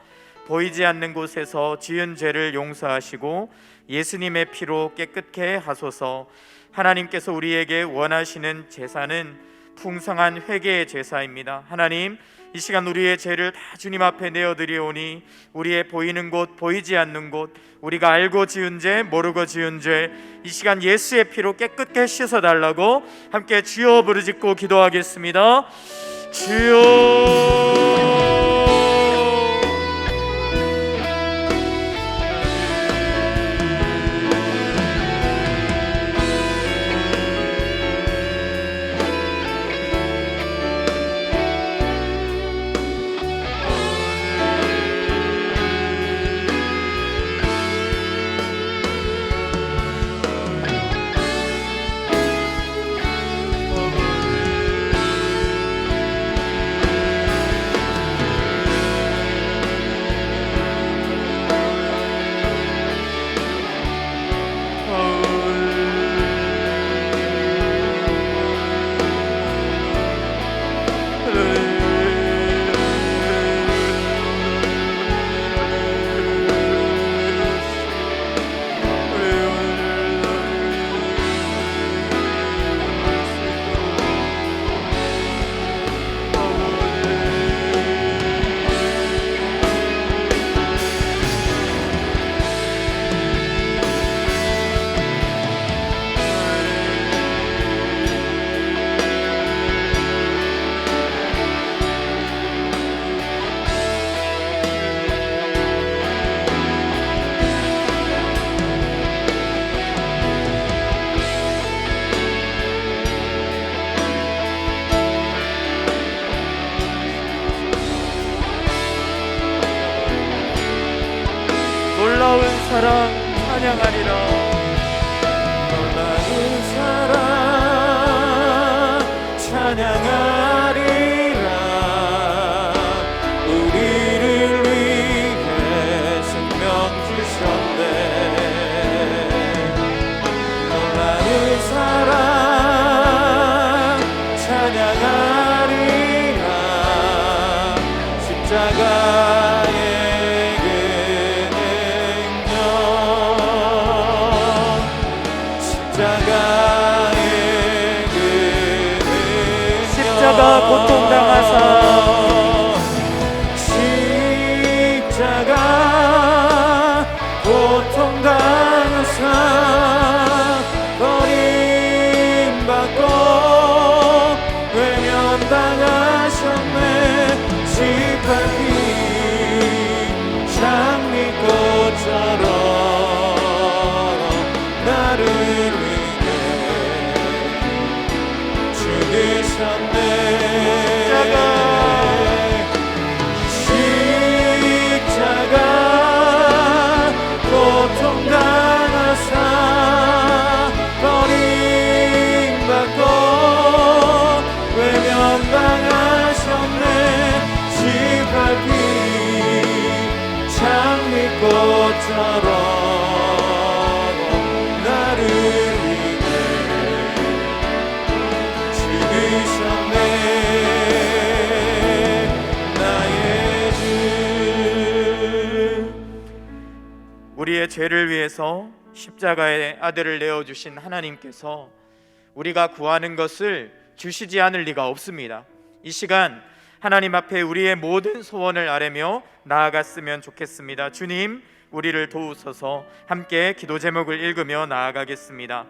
Speaker 3: 보이지 않는 곳에서 지은 죄를 용서하시고 예수님의 피로 깨끗게 하소서. 하나님께서 우리에게 원하시는 제사는 풍성한 회개의 제사입니다. 하나님, 이 시간 우리의 죄를 다 주님 앞에 내어드리오니 우리의 보이는 곳, 보이지 않는 곳, 우리가 알고 지은 죄, 모르고 지은 죄, 이 시간 예수의 피로 깨끗게 씻어달라고 함께 주여 부르짖고 기도하겠습니다. 주여. 놀라운 사랑 찬양하리라. 놀라운 사랑 찬양하리라. 우리를 위해 생명 주셨네. 놀라운 사랑 찬양하리라. 십자가의 십자가 고통당하사 십자가 고통당하사 버림받고 외면당하셨네. 시팔피 장미꽃처럼 나를 위해 죽으셨네. 십자가 고통당하사 버림받고 외면당하셨네. 시팔피 장미꽃처럼 나를 위해 죽으셨네. 나의 주. 우리의 죄를 위해서 십자가의 아들을 내어주신 하나님께서 우리가 구하는 것을 주시지 않을 리가 없습니다. 이 시간 하나님 앞에 우리의 모든 소원을 아뢰며 나아갔으면 좋겠습니다. 주님, 우리를 도우소서. 함께 기도 제목을 읽으며 나아가겠습니다.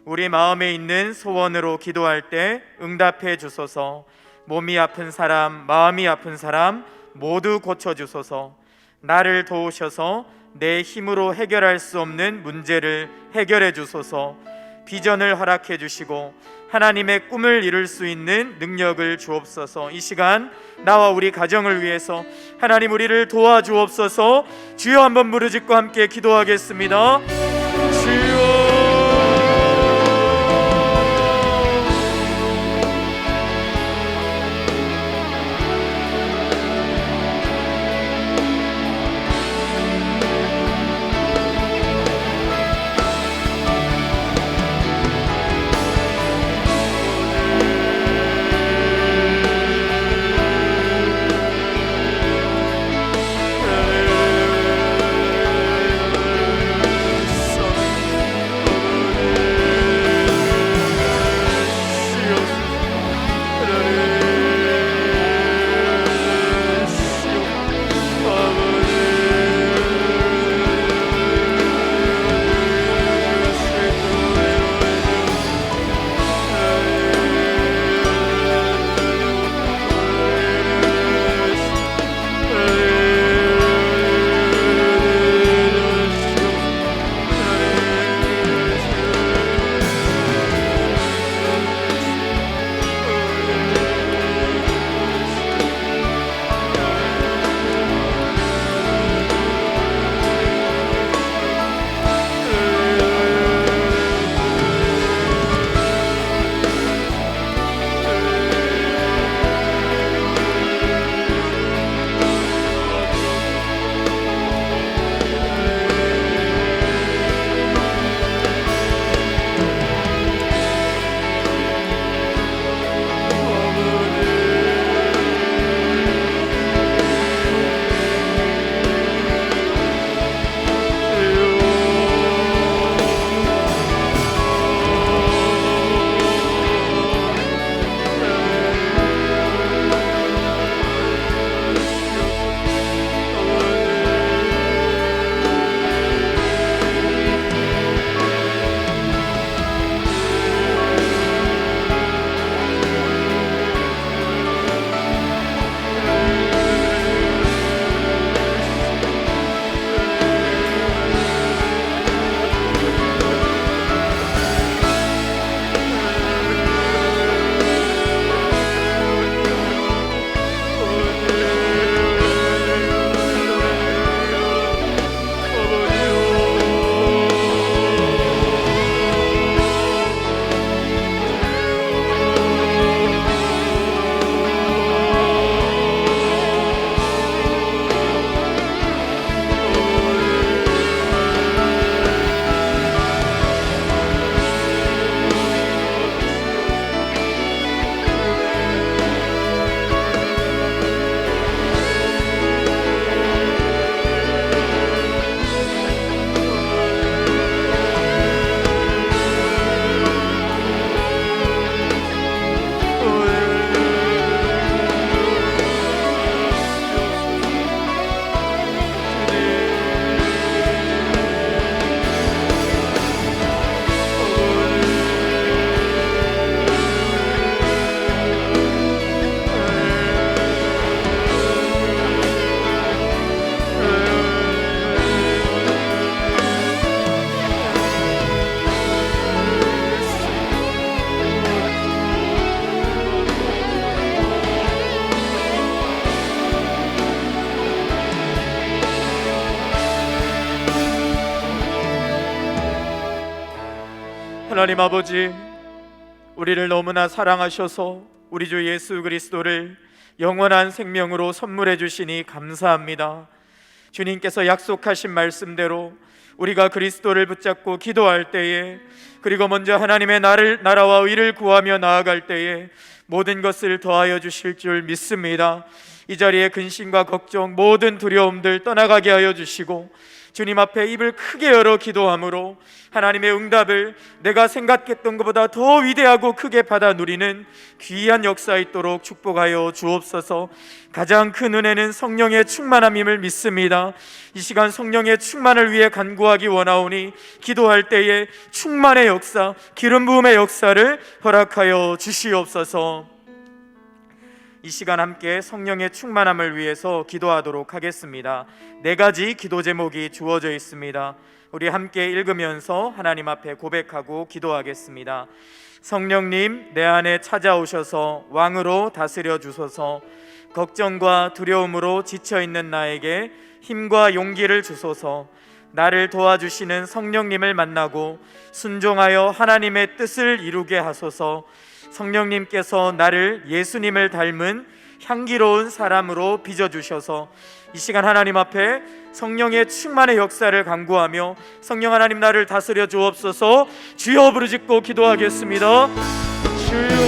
Speaker 3: 우리 마음에 있는 소원으로 기도할 때 응답해 주소서. 몸이 아픈 사람, 마음이 아픈 사람 모두 고쳐주소서. 나를 도우셔서 내 힘으로 해결할 수 없는 문제를 해결해 주소서. 비전을 허락해 주시고 하나님의 꿈을 이룰 수 있는 능력을 주옵소서. 이 시간 나와 우리 가정을 위해서 하나님 우리를 도와주옵소서. 주여 한번 부르짖고 함께 기도하겠습니다. 주여. 하나님 아버지, 우리를 너무나 사랑하셔서 우리 주 예수 그리스도를 영원한 생명으로 선물해 주시니 감사합니다. 주님께서 약속하신 말씀대로 우리가 그리스도를 붙잡고 기도할 때에, 그리고 먼저 하나님의 나라와 의를 구하며 나아갈 때에 모든 것을 더하여 주실 줄 믿습니다. 이 자리에 근심과 걱정, 모든 두려움들 떠나가게 하여 주시고, 주님 앞에 입을 크게 열어 기도함으로 하나님의 응답을 내가 생각했던 것보다 더 위대하고 크게 받아 누리는 귀한 역사 있도록 축복하여 주옵소서. 가장 큰 은혜는 성령의 충만함임을 믿습니다. 이 시간 성령의 충만을 위해 간구하기 원하오니 기도할 때에 충만의 역사, 기름 부음의 역사를 허락하여 주시옵소서. 이 시간 함께 성령의 충만함을 위해서 기도하도록 하겠습니다. 4가지 기도 제목이 주어져 있습니다. 우리 함께 읽으면서 하나님 앞에 고백하고 기도하겠습니다. 성령님, 내 안에 찾아오셔서 왕으로 다스려 주소서. 걱정과 두려움으로 지쳐있는 나에게 힘과 용기를 주소서. 나를 도와주시는 성령님을 만나고 순종하여 하나님의 뜻을 이루게 하소서. 성령님께서 나를 예수님을 닮은 향기로운 사람으로 빚어주셔서 이 시간 하나님 앞에 성령의 충만의 역사를 간구하며 성령 하나님 나를 다스려 주옵소서. 주여 부르짖고 기도하겠습니다. 주여.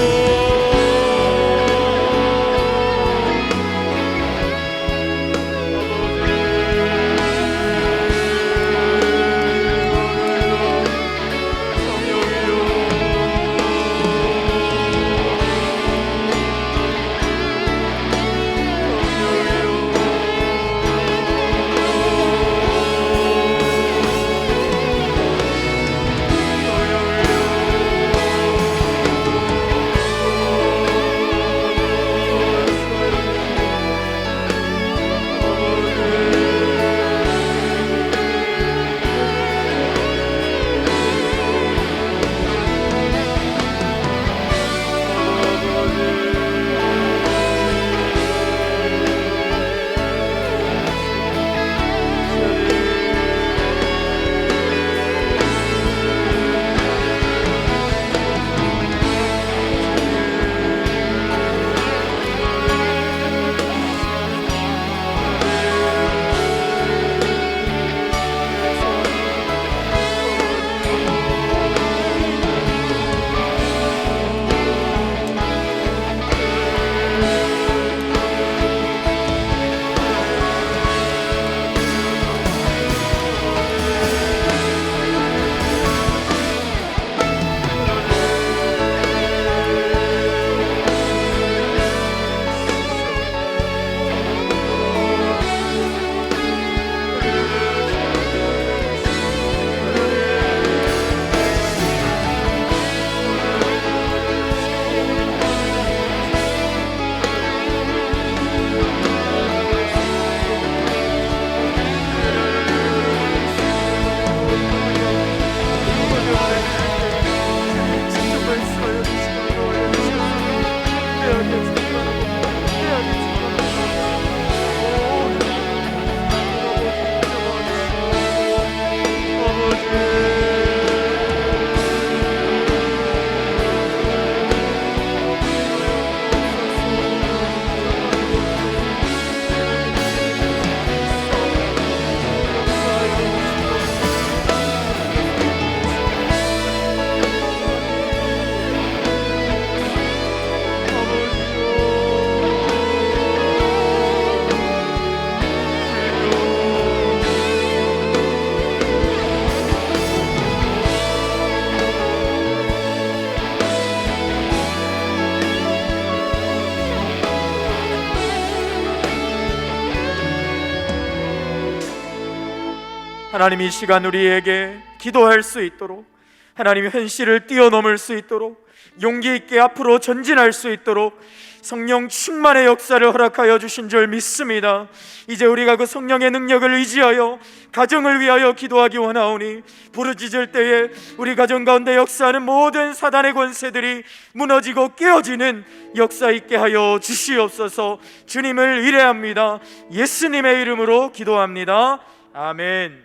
Speaker 3: 하나님 이 시간 우리에게 기도할 수 있도록, 하나님의 현실을 뛰어넘을 수 있도록, 용기 있게 앞으로 전진할 수 있도록 성령 충만의 역사를 허락하여 주신 줄 믿습니다. 이제 우리가 그 성령의 능력을 의지하여 가정을 위하여 기도하기 원하오니, 부르짖을 때에 우리 가정 가운데 역사하는 모든 사단의 권세들이 무너지고 깨어지는 역사 있게 하여 주시옵소서. 주님을 의뢰합니다. 예수님의 이름으로 기도합니다. 아멘.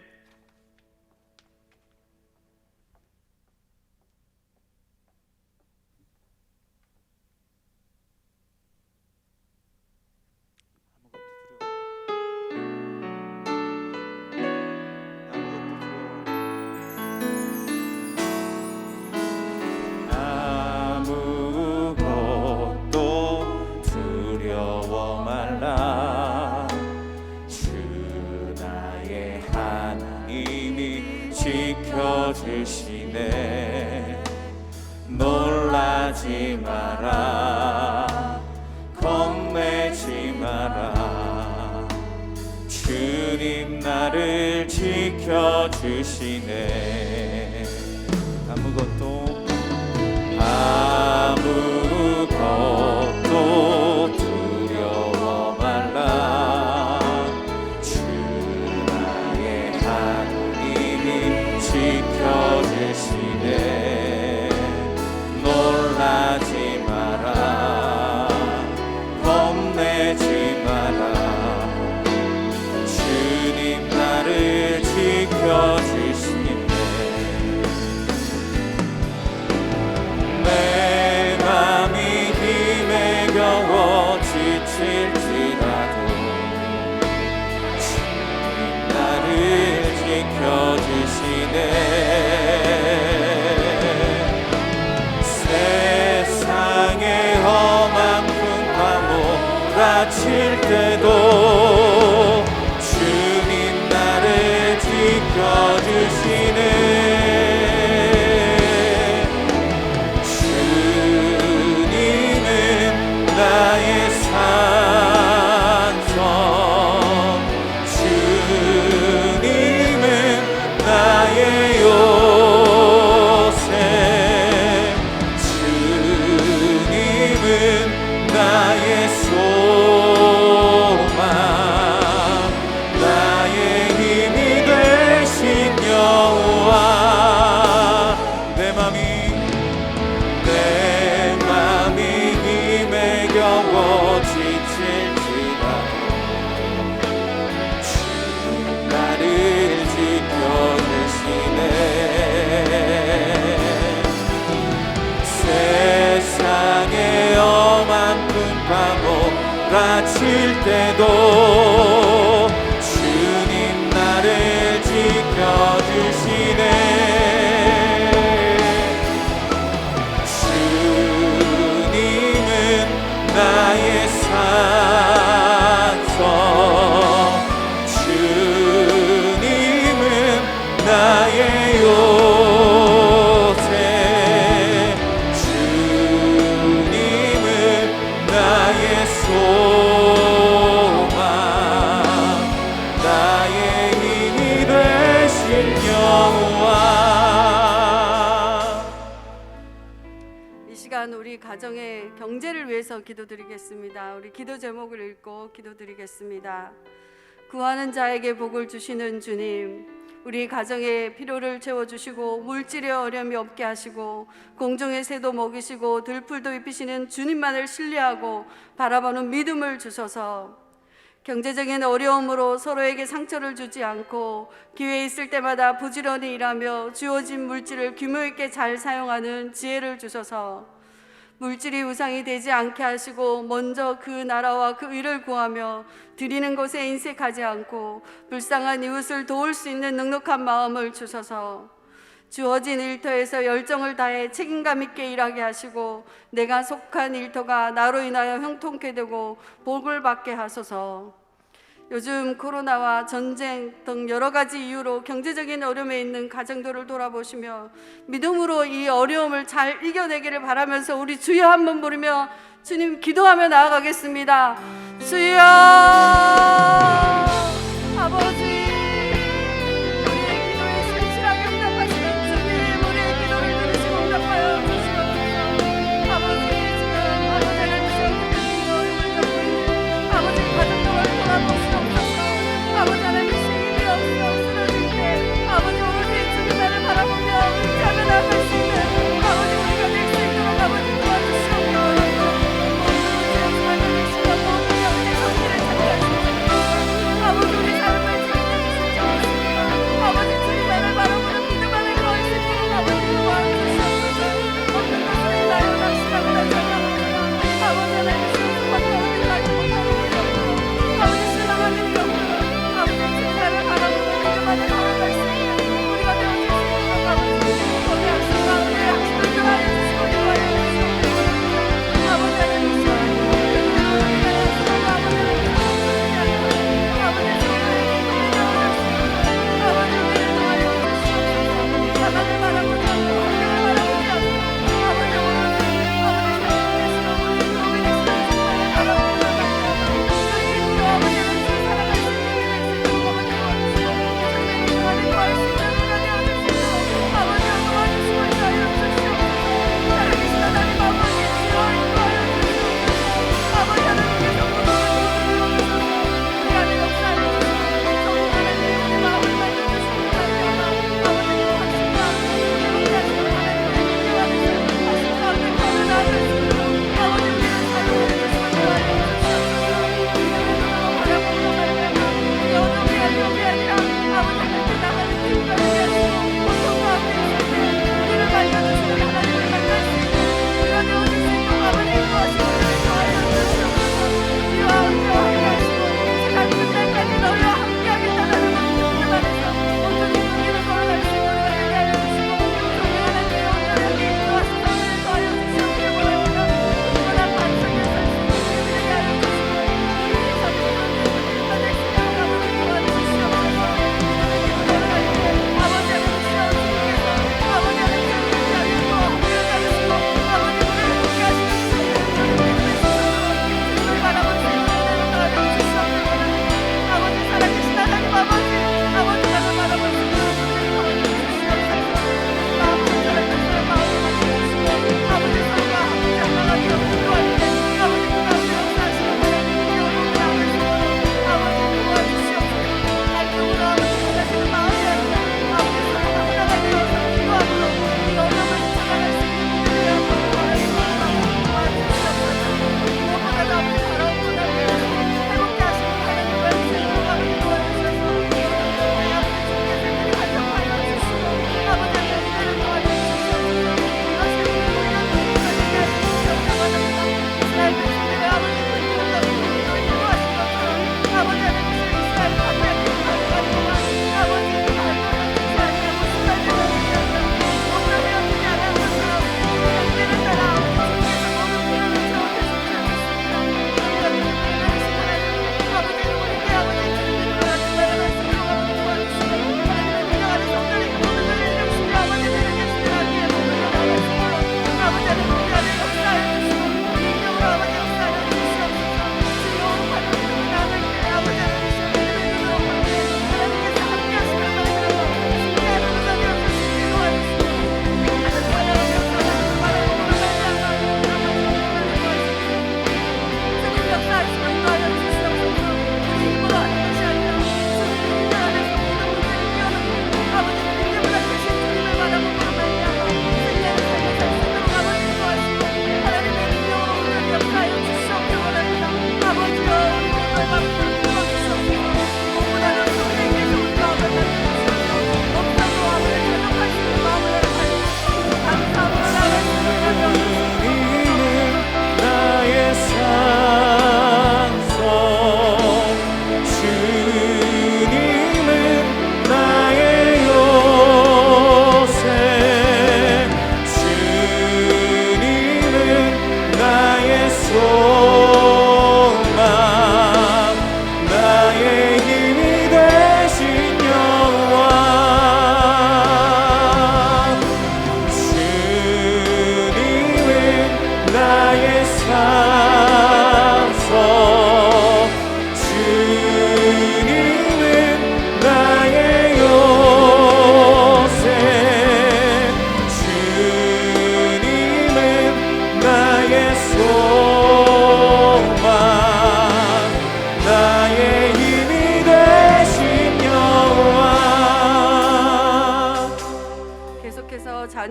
Speaker 1: 하나님이 지켜주시네. 놀라지 마라, 겁내지 마라. 주님 나를 지켜주시네. 아무것도 두려워 말라. 주 나의 하나님이 지켜주시네. 놀라지 마라, 겁내지 마라. 주님 나를 지켜주시네. 내 맘이 힘에 겨워 지칠지라도 주님 나를 지켜주시네. 세상에 험한 풍파 몰아칠 때도 주님 나를 지켜주시네. 나의 산성, 주님은 나의 요새, 주님은 나의 소망, 나의 힘이 되신 여호와. 내 맘이 겨워 지칠지라도 주님 나를 지켜주시네. 세상에 엄한 풍파 몰아칠 때도 주님 나를 지켜주시네. 나의 산성, 주님은 나의 요새, 주님은 나의 소망, 나의 힘이 되신 여호와.
Speaker 4: 이 시간 우리 가정의 경제를 위해서 기도드리겠습니다. 우리 기도 제목을 읽고 기도드리겠습니다. 구하는 자에게 복을 주시는 주님, 우리 가정의 필요를 채워주시고 물질의 어려움이 없게 하시고 공중의 새도 먹이시고 들풀도 입히시는 주님만을 신뢰하고 바라보는 믿음을 주셔서 경제적인 어려움으로 서로에게 상처를 주지 않고 기회 있을 때마다 부지런히 일하며 주어진 물질을 규모 있게 잘 사용하는 지혜를 주셔서 물질이 우상이 되지 않게 하시고 먼저 그 나라와 그 의를 구하며 드리는 것에 인색하지 않고 불쌍한 이웃을 도울 수 있는 넉넉한 마음을 주셔서 주어진 일터에서 열정을 다해 책임감 있게 일하게 하시고 내가 속한 일터가 나로 인하여 형통케 되고 복을 받게 하소서. 요즘 코로나와 전쟁 등 여러 가지 이유로 경제적인 어려움에 있는 가정들을 돌아보시며 믿음으로 이 어려움을 잘 이겨내기를 바라면서 우리 주여 한번 부르며 주님 기도하며 나아가겠습니다. 주여 아버지, 우리의 기도에 신실하게 응답하시는 주님, 우리의 기도를 들으시고 응답하여 주시옵소서. 아버지, 지금 아버지 하나님께서 어려움을 겪고 있는 아버지 가정들을 돌아보시옵소서. 아버지 하나님 힘이 없어 쓰러질 때 아버지 오로지 주님만을 바라보며 의지하며 나아갈 수 있는 아버지 우리가 될 수 있도록 아버지 도와주시옵소서. 모든 문제에 주만 되시며 모든 영혼의 성질을 찾게 하시옵소서.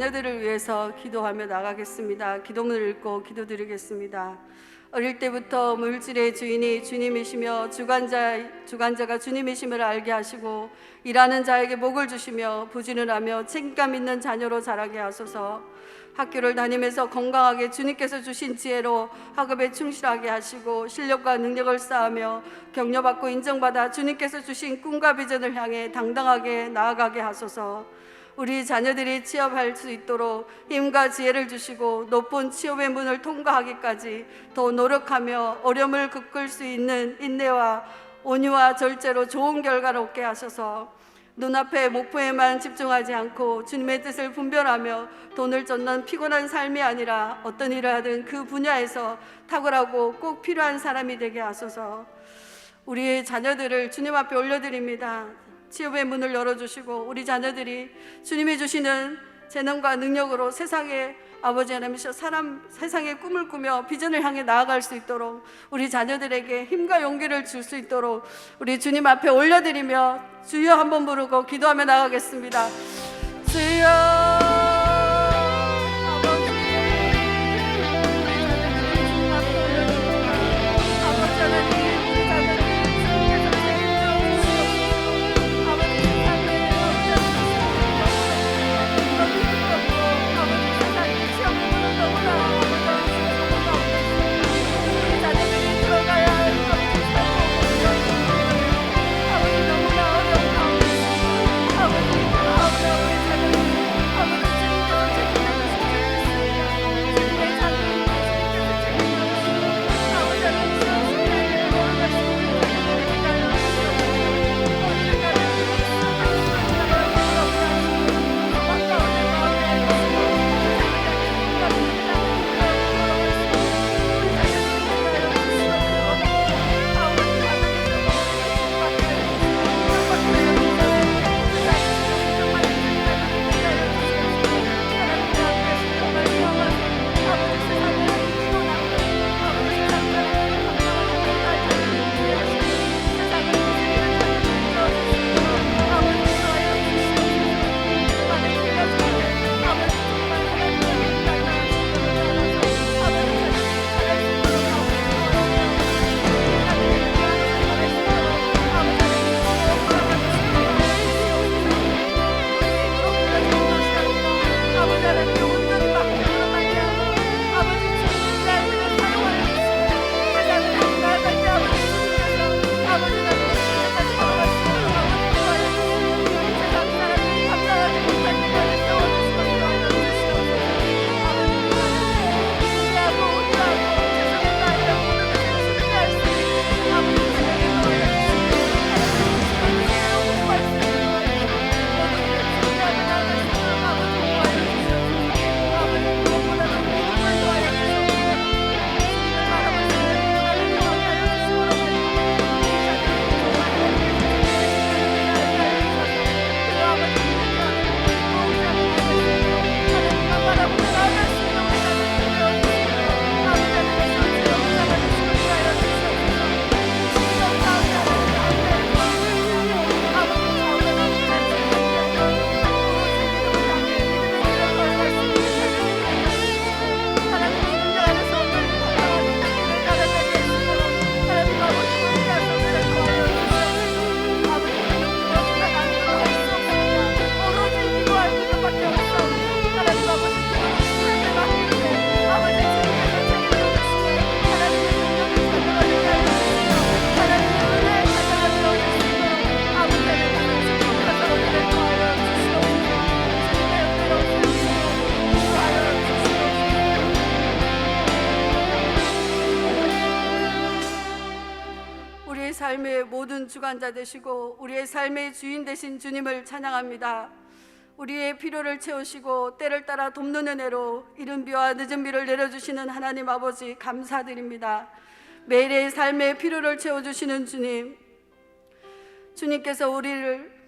Speaker 4: 자녀들을 위해서 기도하며 나가겠습니다. 기도문을 읽고 기도드리겠습니다. 어릴 때부터 물질의 주인이 주님이시며 주관자가 주님이심을 알게 하시고 일하는 자에게 복을 주시며 부지런을 하며 책임감 있는 자녀로 자라게 하소서. 학교를 다니면서 건강하게 주님께서 주신 지혜로 학업에 충실하게 하시고 실력과 능력을 쌓으며 격려받고 인정받아 주님께서 주신 꿈과 비전을 향해 당당하게 나아가게 하소서. 우리 자녀들이 취업할 수 있도록 힘과 지혜를 주시고 높은 취업의 문을 통과하기까지 더 노력하며 어려움을 겪을 수 있는 인내와 온유와 절제로 좋은 결과를 얻게 하셔서 눈앞의 목표에만 집중하지 않고 주님의 뜻을 분별하며 돈을 쫓는 피곤한 삶이 아니라 어떤 일을 하든 그 분야에서 탁월하고 꼭 필요한 사람이 되게 하소서. 우리의 자녀들을 주님 앞에 올려드립니다. 취업의 문을 열어주시고 우리 자녀들이 주님이 주시는 재능과 능력으로 세상에 아버지 하나님이셔 세상의 꿈을 꾸며 비전을 향해 나아갈 수 있도록 우리 자녀들에게 힘과 용기를 줄 수 있도록 우리 주님 앞에 올려드리며 주여 한번 부르고 기도하며 나가겠습니다. 주여 삶의 모든 주관자 되시고 우리의 삶의 주인 되신 주님을 찬양합니다. 우리의 필요를 채우시고 때를 따라 돕는 은혜로 이른 비와 늦은 비를 내려주시는 하나님 아버지 감사드립니다. 매일의 삶의 필요를 채워주시는 주님, 주님께서 우리를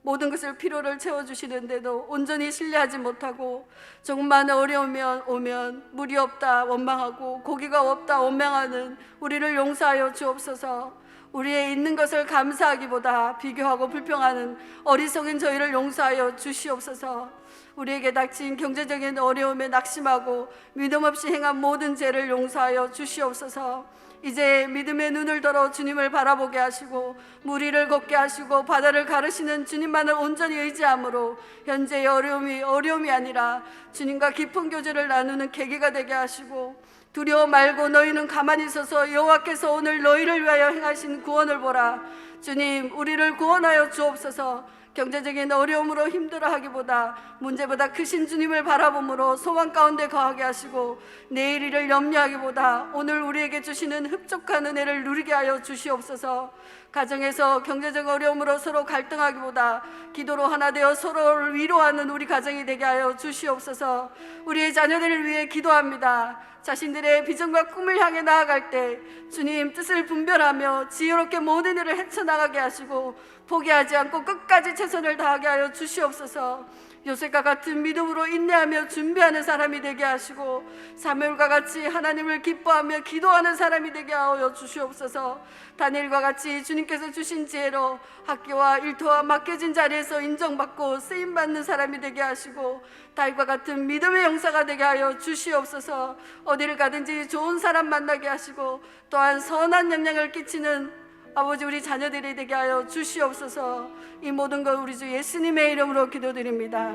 Speaker 4: 모든 것을 필요를 채워주시는데도 온전히 신뢰하지 못하고 조금만 어려움이 오면 물이 없다 원망하고 고기가 없다 원망하는 우리를 용서하여 주옵소서. 우리의 있는 것을 감사하기보다 비교하고 불평하는 어리석은 저희를 용서하여 주시옵소서. 우리에게 닥친 경제적인 어려움에 낙심하고 믿음 없이 행한 모든 죄를 용서하여 주시옵소서. 이제 믿음의 눈을 들어 주님을 바라보게 하시고 무리를 걷게 하시고 바다를 가르시는 주님만을 온전히 의지함으로 현재의 어려움이 아니라 주님과 깊은 교제를 나누는 계기가 되게 하시고, 두려워 말고 너희는 가만히 있어서 여호와께서 오늘 너희를 위하여 행하신 구원을 보라. 주님, 우리를 구원하여 주옵소서. 경제적인 어려움으로 힘들어하기보다 문제보다 크신 주님을 바라봄으로 소망 가운데 거하게 하시고, 내일 일을 염려하기보다 오늘 우리에게 주시는 흡족한 은혜를 누리게 하여 주시옵소서. 가정에서 경제적 어려움으로 서로 갈등하기보다 기도로 하나 되어 서로를 위로하는 우리 가정이 되게 하여 주시옵소서. 우리의 자녀들을 위해 기도합니다. 자신들의 비전과 꿈을 향해 나아갈 때 주님 뜻을 분별하며 지혜롭게 모든 일을 헤쳐나가게 하시고 포기하지 않고 끝까지 최선을 다하게 하여 주시옵소서. 요셉과 같은 믿음으로 인내하며 준비하는 사람이 되게 하시고, 사무엘과 같이 하나님을 기뻐하며 기도하는 사람이 되게 하여 주시옵소서. 다니엘과 같이 주님께서 주신 지혜로 학교와 일터와 맡겨진 자리에서 인정받고 쓰임받는 사람이 되게 하시고, 다윗과 같은 믿음의 용사가 되게 하여 주시옵소서. 어디를 가든지 좋은 사람 만나게 하시고 또한 선한 영향을 끼치는 아버지 우리 자녀들이 되게 하여 주시옵소서. 이 모든 것 우리 주 예수님의 이름으로 기도드립니다.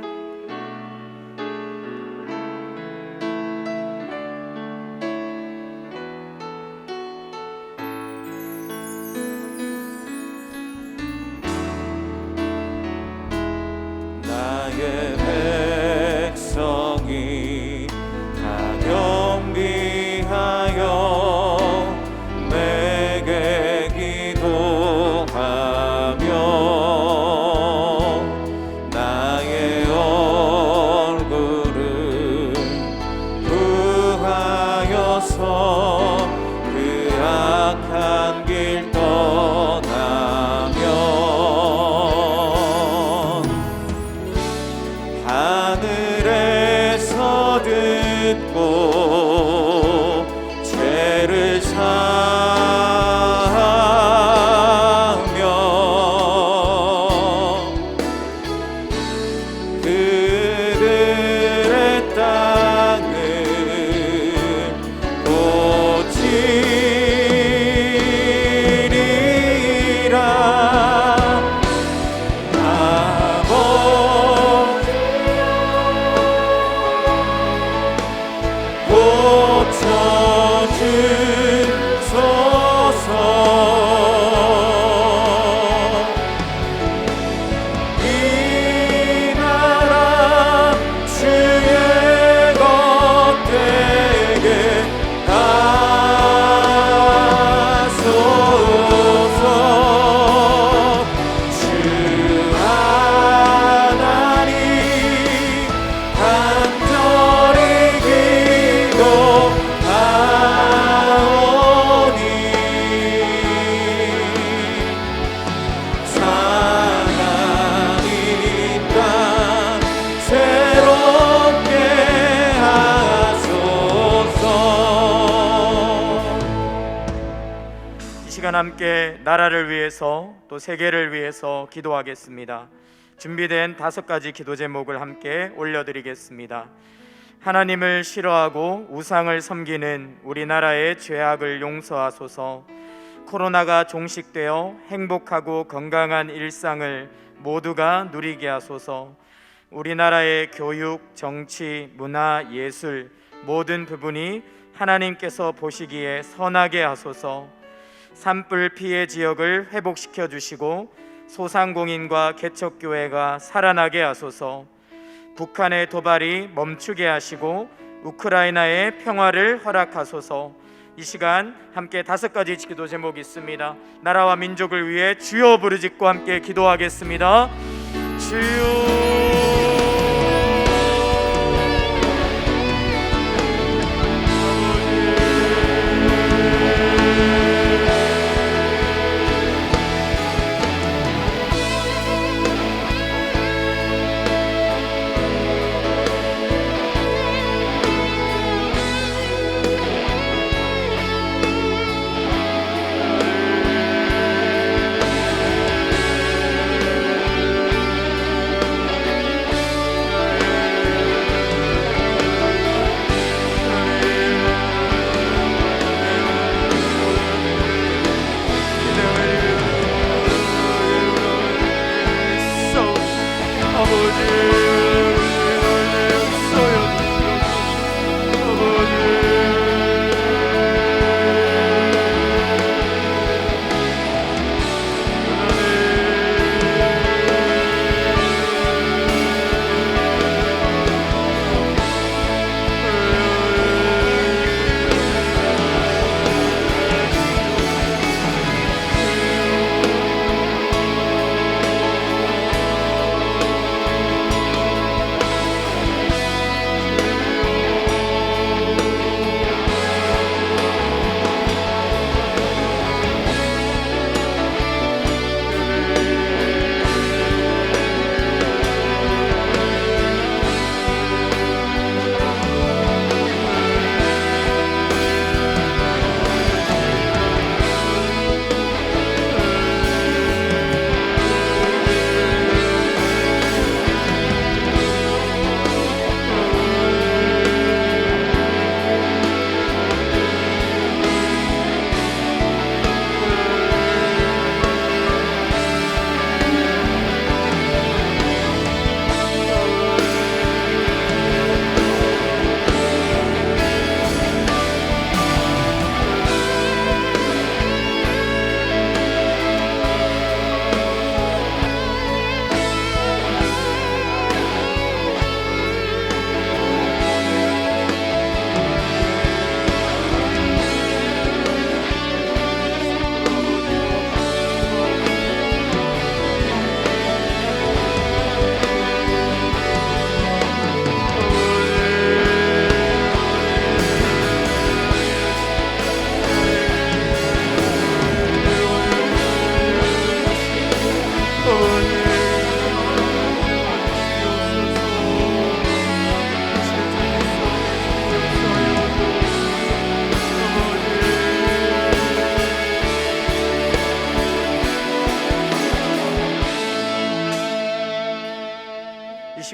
Speaker 1: 나의 백성이 다 경비하여 내게 기도하며 나의 얼굴을 구하여서 그 악한 길 떠나며 하늘에서 듣고 죄를 사하며 그들의 땅을 고치리라. 고쳐주소서. 이 나라 주의 것되게 하소서. 주 하나님 간절히 기도하오니 사랑이 땅 새롭게 하소서.
Speaker 3: 이 시간 함께 나라를 위해서 또 세계를 위해서 기도하겠습니다. 준비된 5가지 기도 제목을 함께 올려드리겠습니다. 하나님을 싫어하고 우상을 섬기는 우리나라의 죄악을 용서하소서. 코로나가 종식되어 행복하고 건강한 일상을 모두가 누리게 하소서. 우리나라의 교육, 정치, 문화, 예술 모든 부분이 하나님께서 보시기에 선하게 하소서. 산불 피해 지역을 회복시켜 주시고 소상공인과 개척교회가 살아나게 하소서. 북한의 도발이 멈추게 하시고 우크라이나의 평화를 허락하소서. 이 시간 함께 5가지 기도 제목이 있습니다. 나라와 민족을 위해 주여 부르짖고 함께 기도하겠습니다. 주여.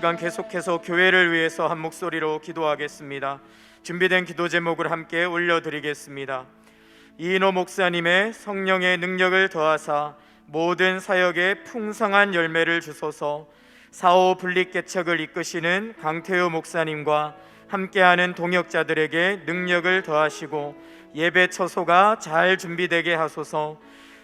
Speaker 3: 시간 계속해서 교회를 위해서 한 목소리로 기도하겠습니다. 준비된 기도 제목을 함께 올려드리겠습니다. 이인호 목사님의 성령의 능력을 더하사 모든 사역에 풍성한 열매를 주소서. 사오 분립개척을 이끄시는 강태우 목사님과 함께하는 동역자들에게 능력을 더하시고 예배 처소가 잘 준비되게 하소서.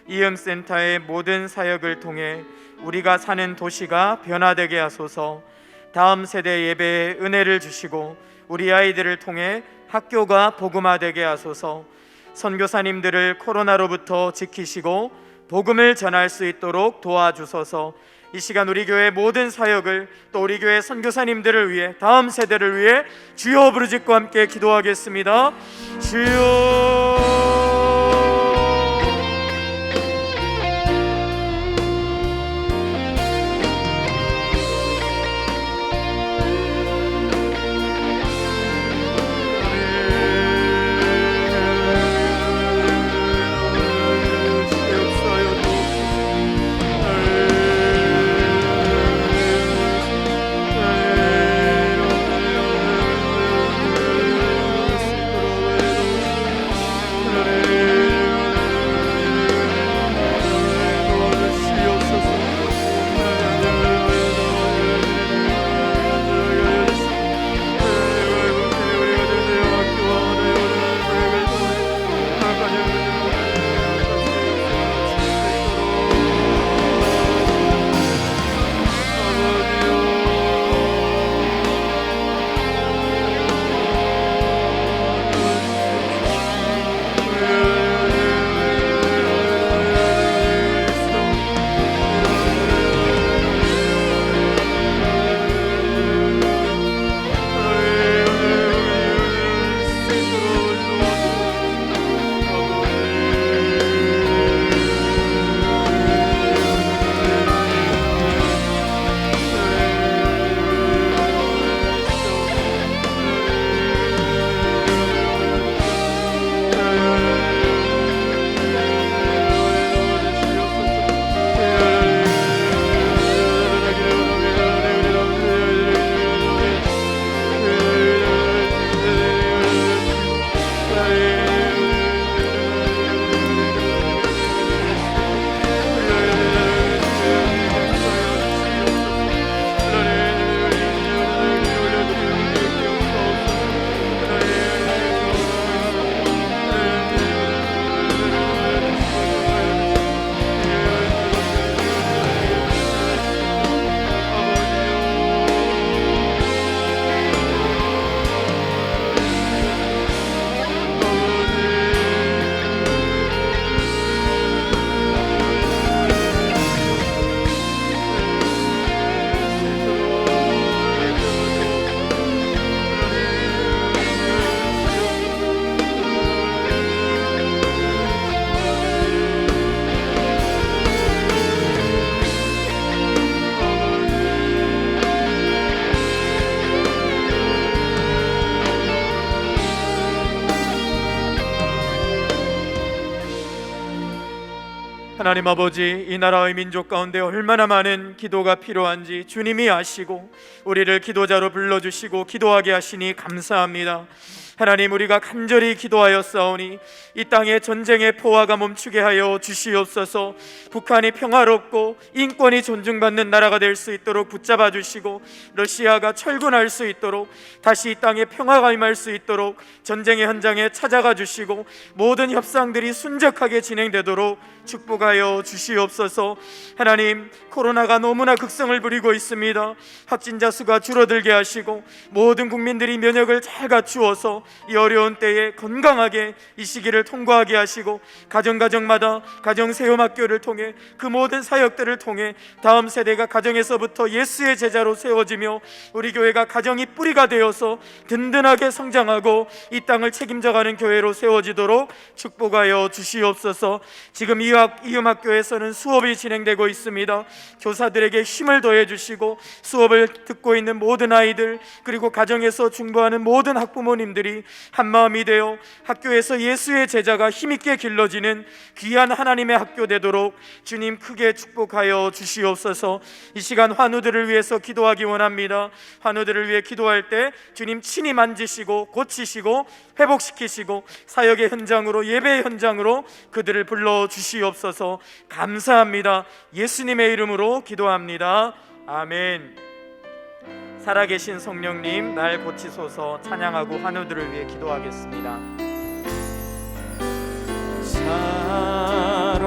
Speaker 3: 이음센터의 모든 사역을 통해 우리가 사는 도시가 변화되게 하소서. 다음 세대 예배에 은혜를 주시고 우리 아이들을 통해 학교가 복음화되게 하소서. 선교사님들을 코로나로부터 지키시고 복음을 전할 수 있도록 도와주소서. 이 시간 우리 교회 모든 사역을, 또 우리 교회 선교사님들을 위해, 다음 세대를 위해 주여 부르짖고 함께 기도하겠습니다. 주여. 하나님 아버지, 이 나라의 민족 가운데 얼마나 많은 기도가 필요한지 주님이 아시고 우리를 기도자로 불러주시고 기도하게 하시니 감사합니다. 하나님, 우리가 간절히 기도하였사오니 이 땅의 전쟁의 포화가 멈추게 하여 주시옵소서. 북한이 평화롭고 인권이 존중받는 나라가 될 수 있도록 붙잡아 주시고, 러시아가 철군할 수 있도록, 다시 이 땅에 평화가 임할 수 있도록 전쟁의 현장에 찾아가 주시고, 모든 협상들이 순적하게 진행되도록 축복하여 주시옵소서. 하나님, 코로나가 너무나 극성을 부리고 있습니다. 확진자 수가 줄어들게 하시고 모든 국민들이 면역을 잘 갖추어서 이 어려운 때에 건강하게 이 시기를 통과하게 하시고, 가정마다 가정세움학교를 통해 그 모든 사역들을 통해 다음 세대가 가정에서부터 예수의 제자로 세워지며 우리 교회가 가정이 뿌리가 되어서 든든하게 성장하고 이 땅을 책임져가는 교회로 세워지도록 축복하여 주시옵소서. 지금 이음학교에서는 수업이 진행되고 있습니다. 교사들에게 힘을 더해 주시고 수업을 듣고 있는 모든 아이들, 그리고 가정에서 중보하는 모든 학부모님들이 한마음이 되어 학교에서 예수의 제자가 힘있게 길러지는 귀한 하나님의 학교 되도록 주님 크게 축복하여 주시옵소서. 이 시간 환우들을 위해서 기도하기 원합니다. 환우들을 위해 기도할 때 주님 친히 만지시고 고치시고 회복시키시고 사역의 현장으로, 예배의 현장으로 그들을 불러 주시옵소서. 감사합니다. 예수님의 이름으로 기도합니다. 아멘. 살아계신 성령님, 날 고치소서. 찬양하고 환우들을 위해 기도하겠습니다.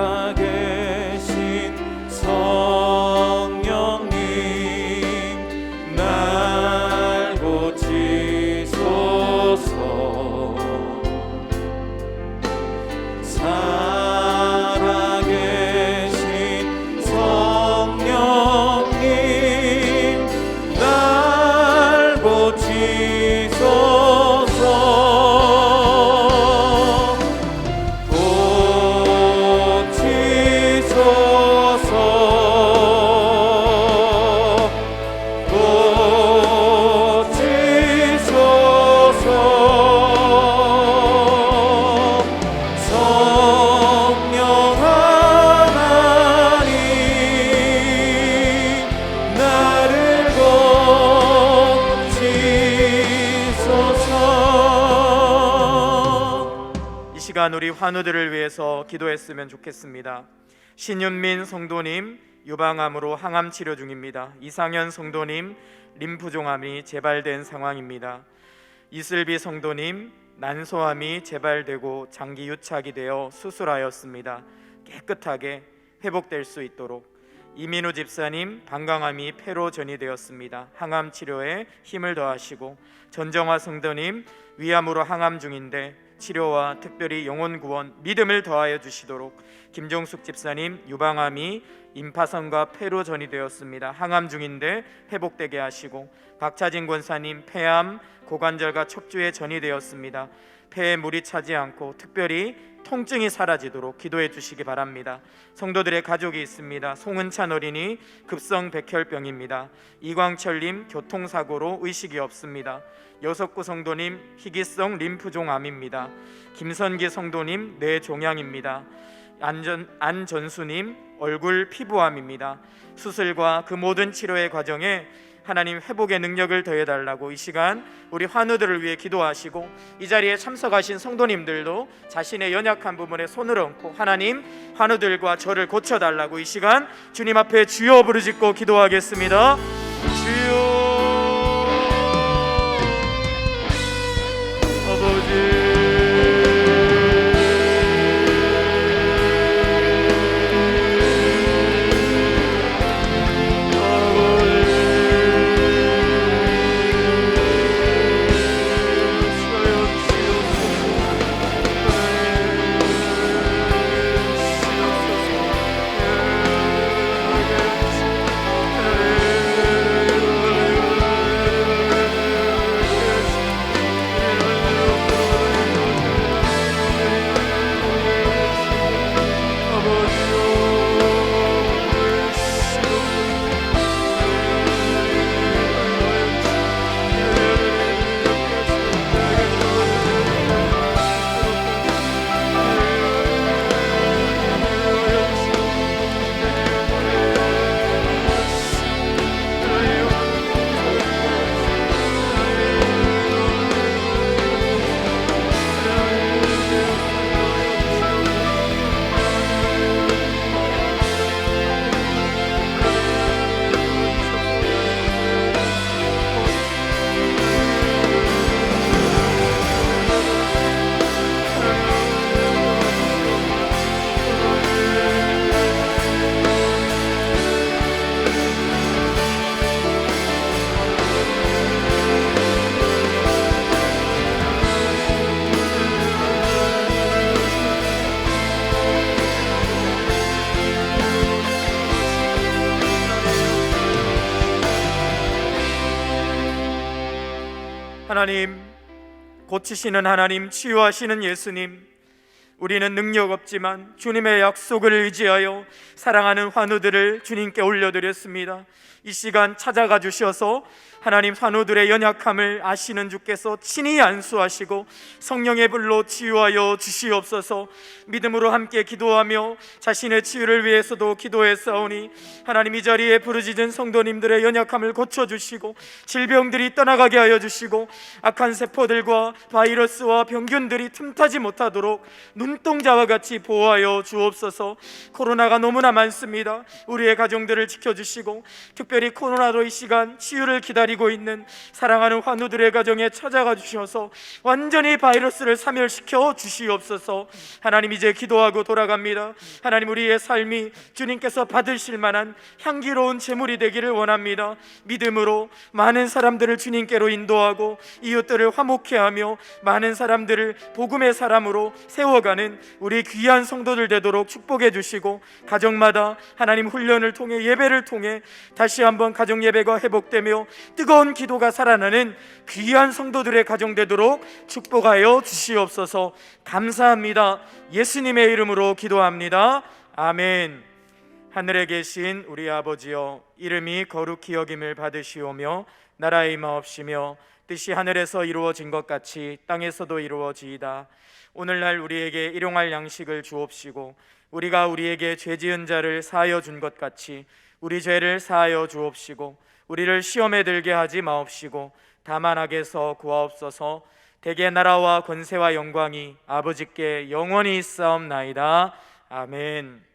Speaker 1: 살아계신 성령님, 날 고치소서. 살아계신 성령님, 날 고치소서. 성령 하나님, 나를 고치소서.
Speaker 3: 이 시간 우리 환우들을 위해서 기도했으면 좋겠습니다. 신윤민 성도님, 유방암으로 항암 치료 중입니다. 이상현 성도님, 림프종암이 재발된 상황입니다. 이슬비 성도님, 난소암이 재발되고 장기 유착이 되어 수술하였습니다. 깨끗하게 회복될 수 있도록. 이민우 집사님, 방광암이 폐로 전이되었습니다. 항암 치료에 힘을 더하시고. 전정화 성도님, 위암으로 항암 중인데 치료와 특별히 영혼 구원, 믿음을 더하여 주시도록. 김종숙 집사님, 유방암이 임파선과 폐로 전이되었습니다. 항암 중인데 회복되게 하시고. 박차진 권사님, 폐암, 고관절과 척추에 전이되었습니다. 폐에 물이 차지 않고 특별히 통증이 사라지도록 기도해 주시기 바랍니다. 성도들의 가족이 있습니다. 송은찬 어린이, 급성 백혈병입니다. 이광철님, 교통사고로 의식이 없습니다. 여석구 성도님, 희귀성 림프종암입니다. 김선기 성도님, 뇌종양입니다. 안전수님, 얼굴 피부암입니다. 수술과 그 모든 치료의 과정에 하나님 회복의 능력을 더해달라고 이 시간 우리 환우들을 위해 기도하시고, 이 자리에 참석하신 성도님들도 자신의 연약한 부분에 손을 얹고 하나님, 환우들과 저를 고쳐달라고 이 시간 주님 앞에 주여 부르짖고 기도하겠습니다. 주여. 아버지, 하나님, 고치시는 하나님, 치유하시는 예수님, 우리는 능력 없지만 주님의 약속을 의지하여 사랑하는 환우들을 주님께 올려드렸습니다. 이 시간 찾아가 주셔서 하나님 환우들의 연약함을 아시는 주께서 친히 안수하시고 성령의 불로 치유하여 주시옵소서. 믿음으로 함께 기도하며 자신의 치유를 위해서도 기도했사오니 하나님, 이 자리에 부르짖은 성도님들의 연약함을 고쳐주시고 질병들이 떠나가게 하여 주시고 악한 세포들과 바이러스와 병균들이 틈타지 못하도록 눈동자와 같이 보호하여 주옵소서. 코로나가 너무나 많습니다. 우리의 가정들을 지켜주시고 특별히 코로나로 이 시간 치유를 기다리고 있는 사랑하는 환우들의 가정에 찾아가 주셔서 완전히 바이러스를 사멸시켜 주시옵소서. 하나님, 이제 기도하고 돌아갑니다. 하나님, 우리의 삶이 주님께서 받으실 만한 향기로운 제물이 되기를 원합니다. 믿음으로 많은 사람들을 주님께로 인도하고 이웃들을 화목케 하며 많은 사람들을 복음의 사람으로 세워가는 우리 귀한 성도들 되도록 축복해 주시고, 가정마다 하나님 훈련을 통해 예배를 통해 다시 한번 가정 예배가 회복되며 뜨거운 기도가 살아나는 귀한 성도들의 가정 되도록 축복하여 주시옵소서. 감사합니다. 예수님의 이름으로 기도합니다. 아멘. 하늘에 계신 우리 아버지여, 이름이 거룩히 여김을 받으시오며 나라의 임하옵시며 뜻이 하늘에서 이루어진 것 같이 땅에서도 이루어지이다. 오늘날 우리에게 일용할 양식을 주옵시고 우리가 우리에게 죄 지은 자를 사하여 준 것 같이 우리 죄를 사하여 주옵시고 우리를 시험에 들게 하지 마옵시고 다만 악에서 구하옵소서. 대개 나라와 권세와 영광이 아버지께 영원히 있사옵나이다. 아멘.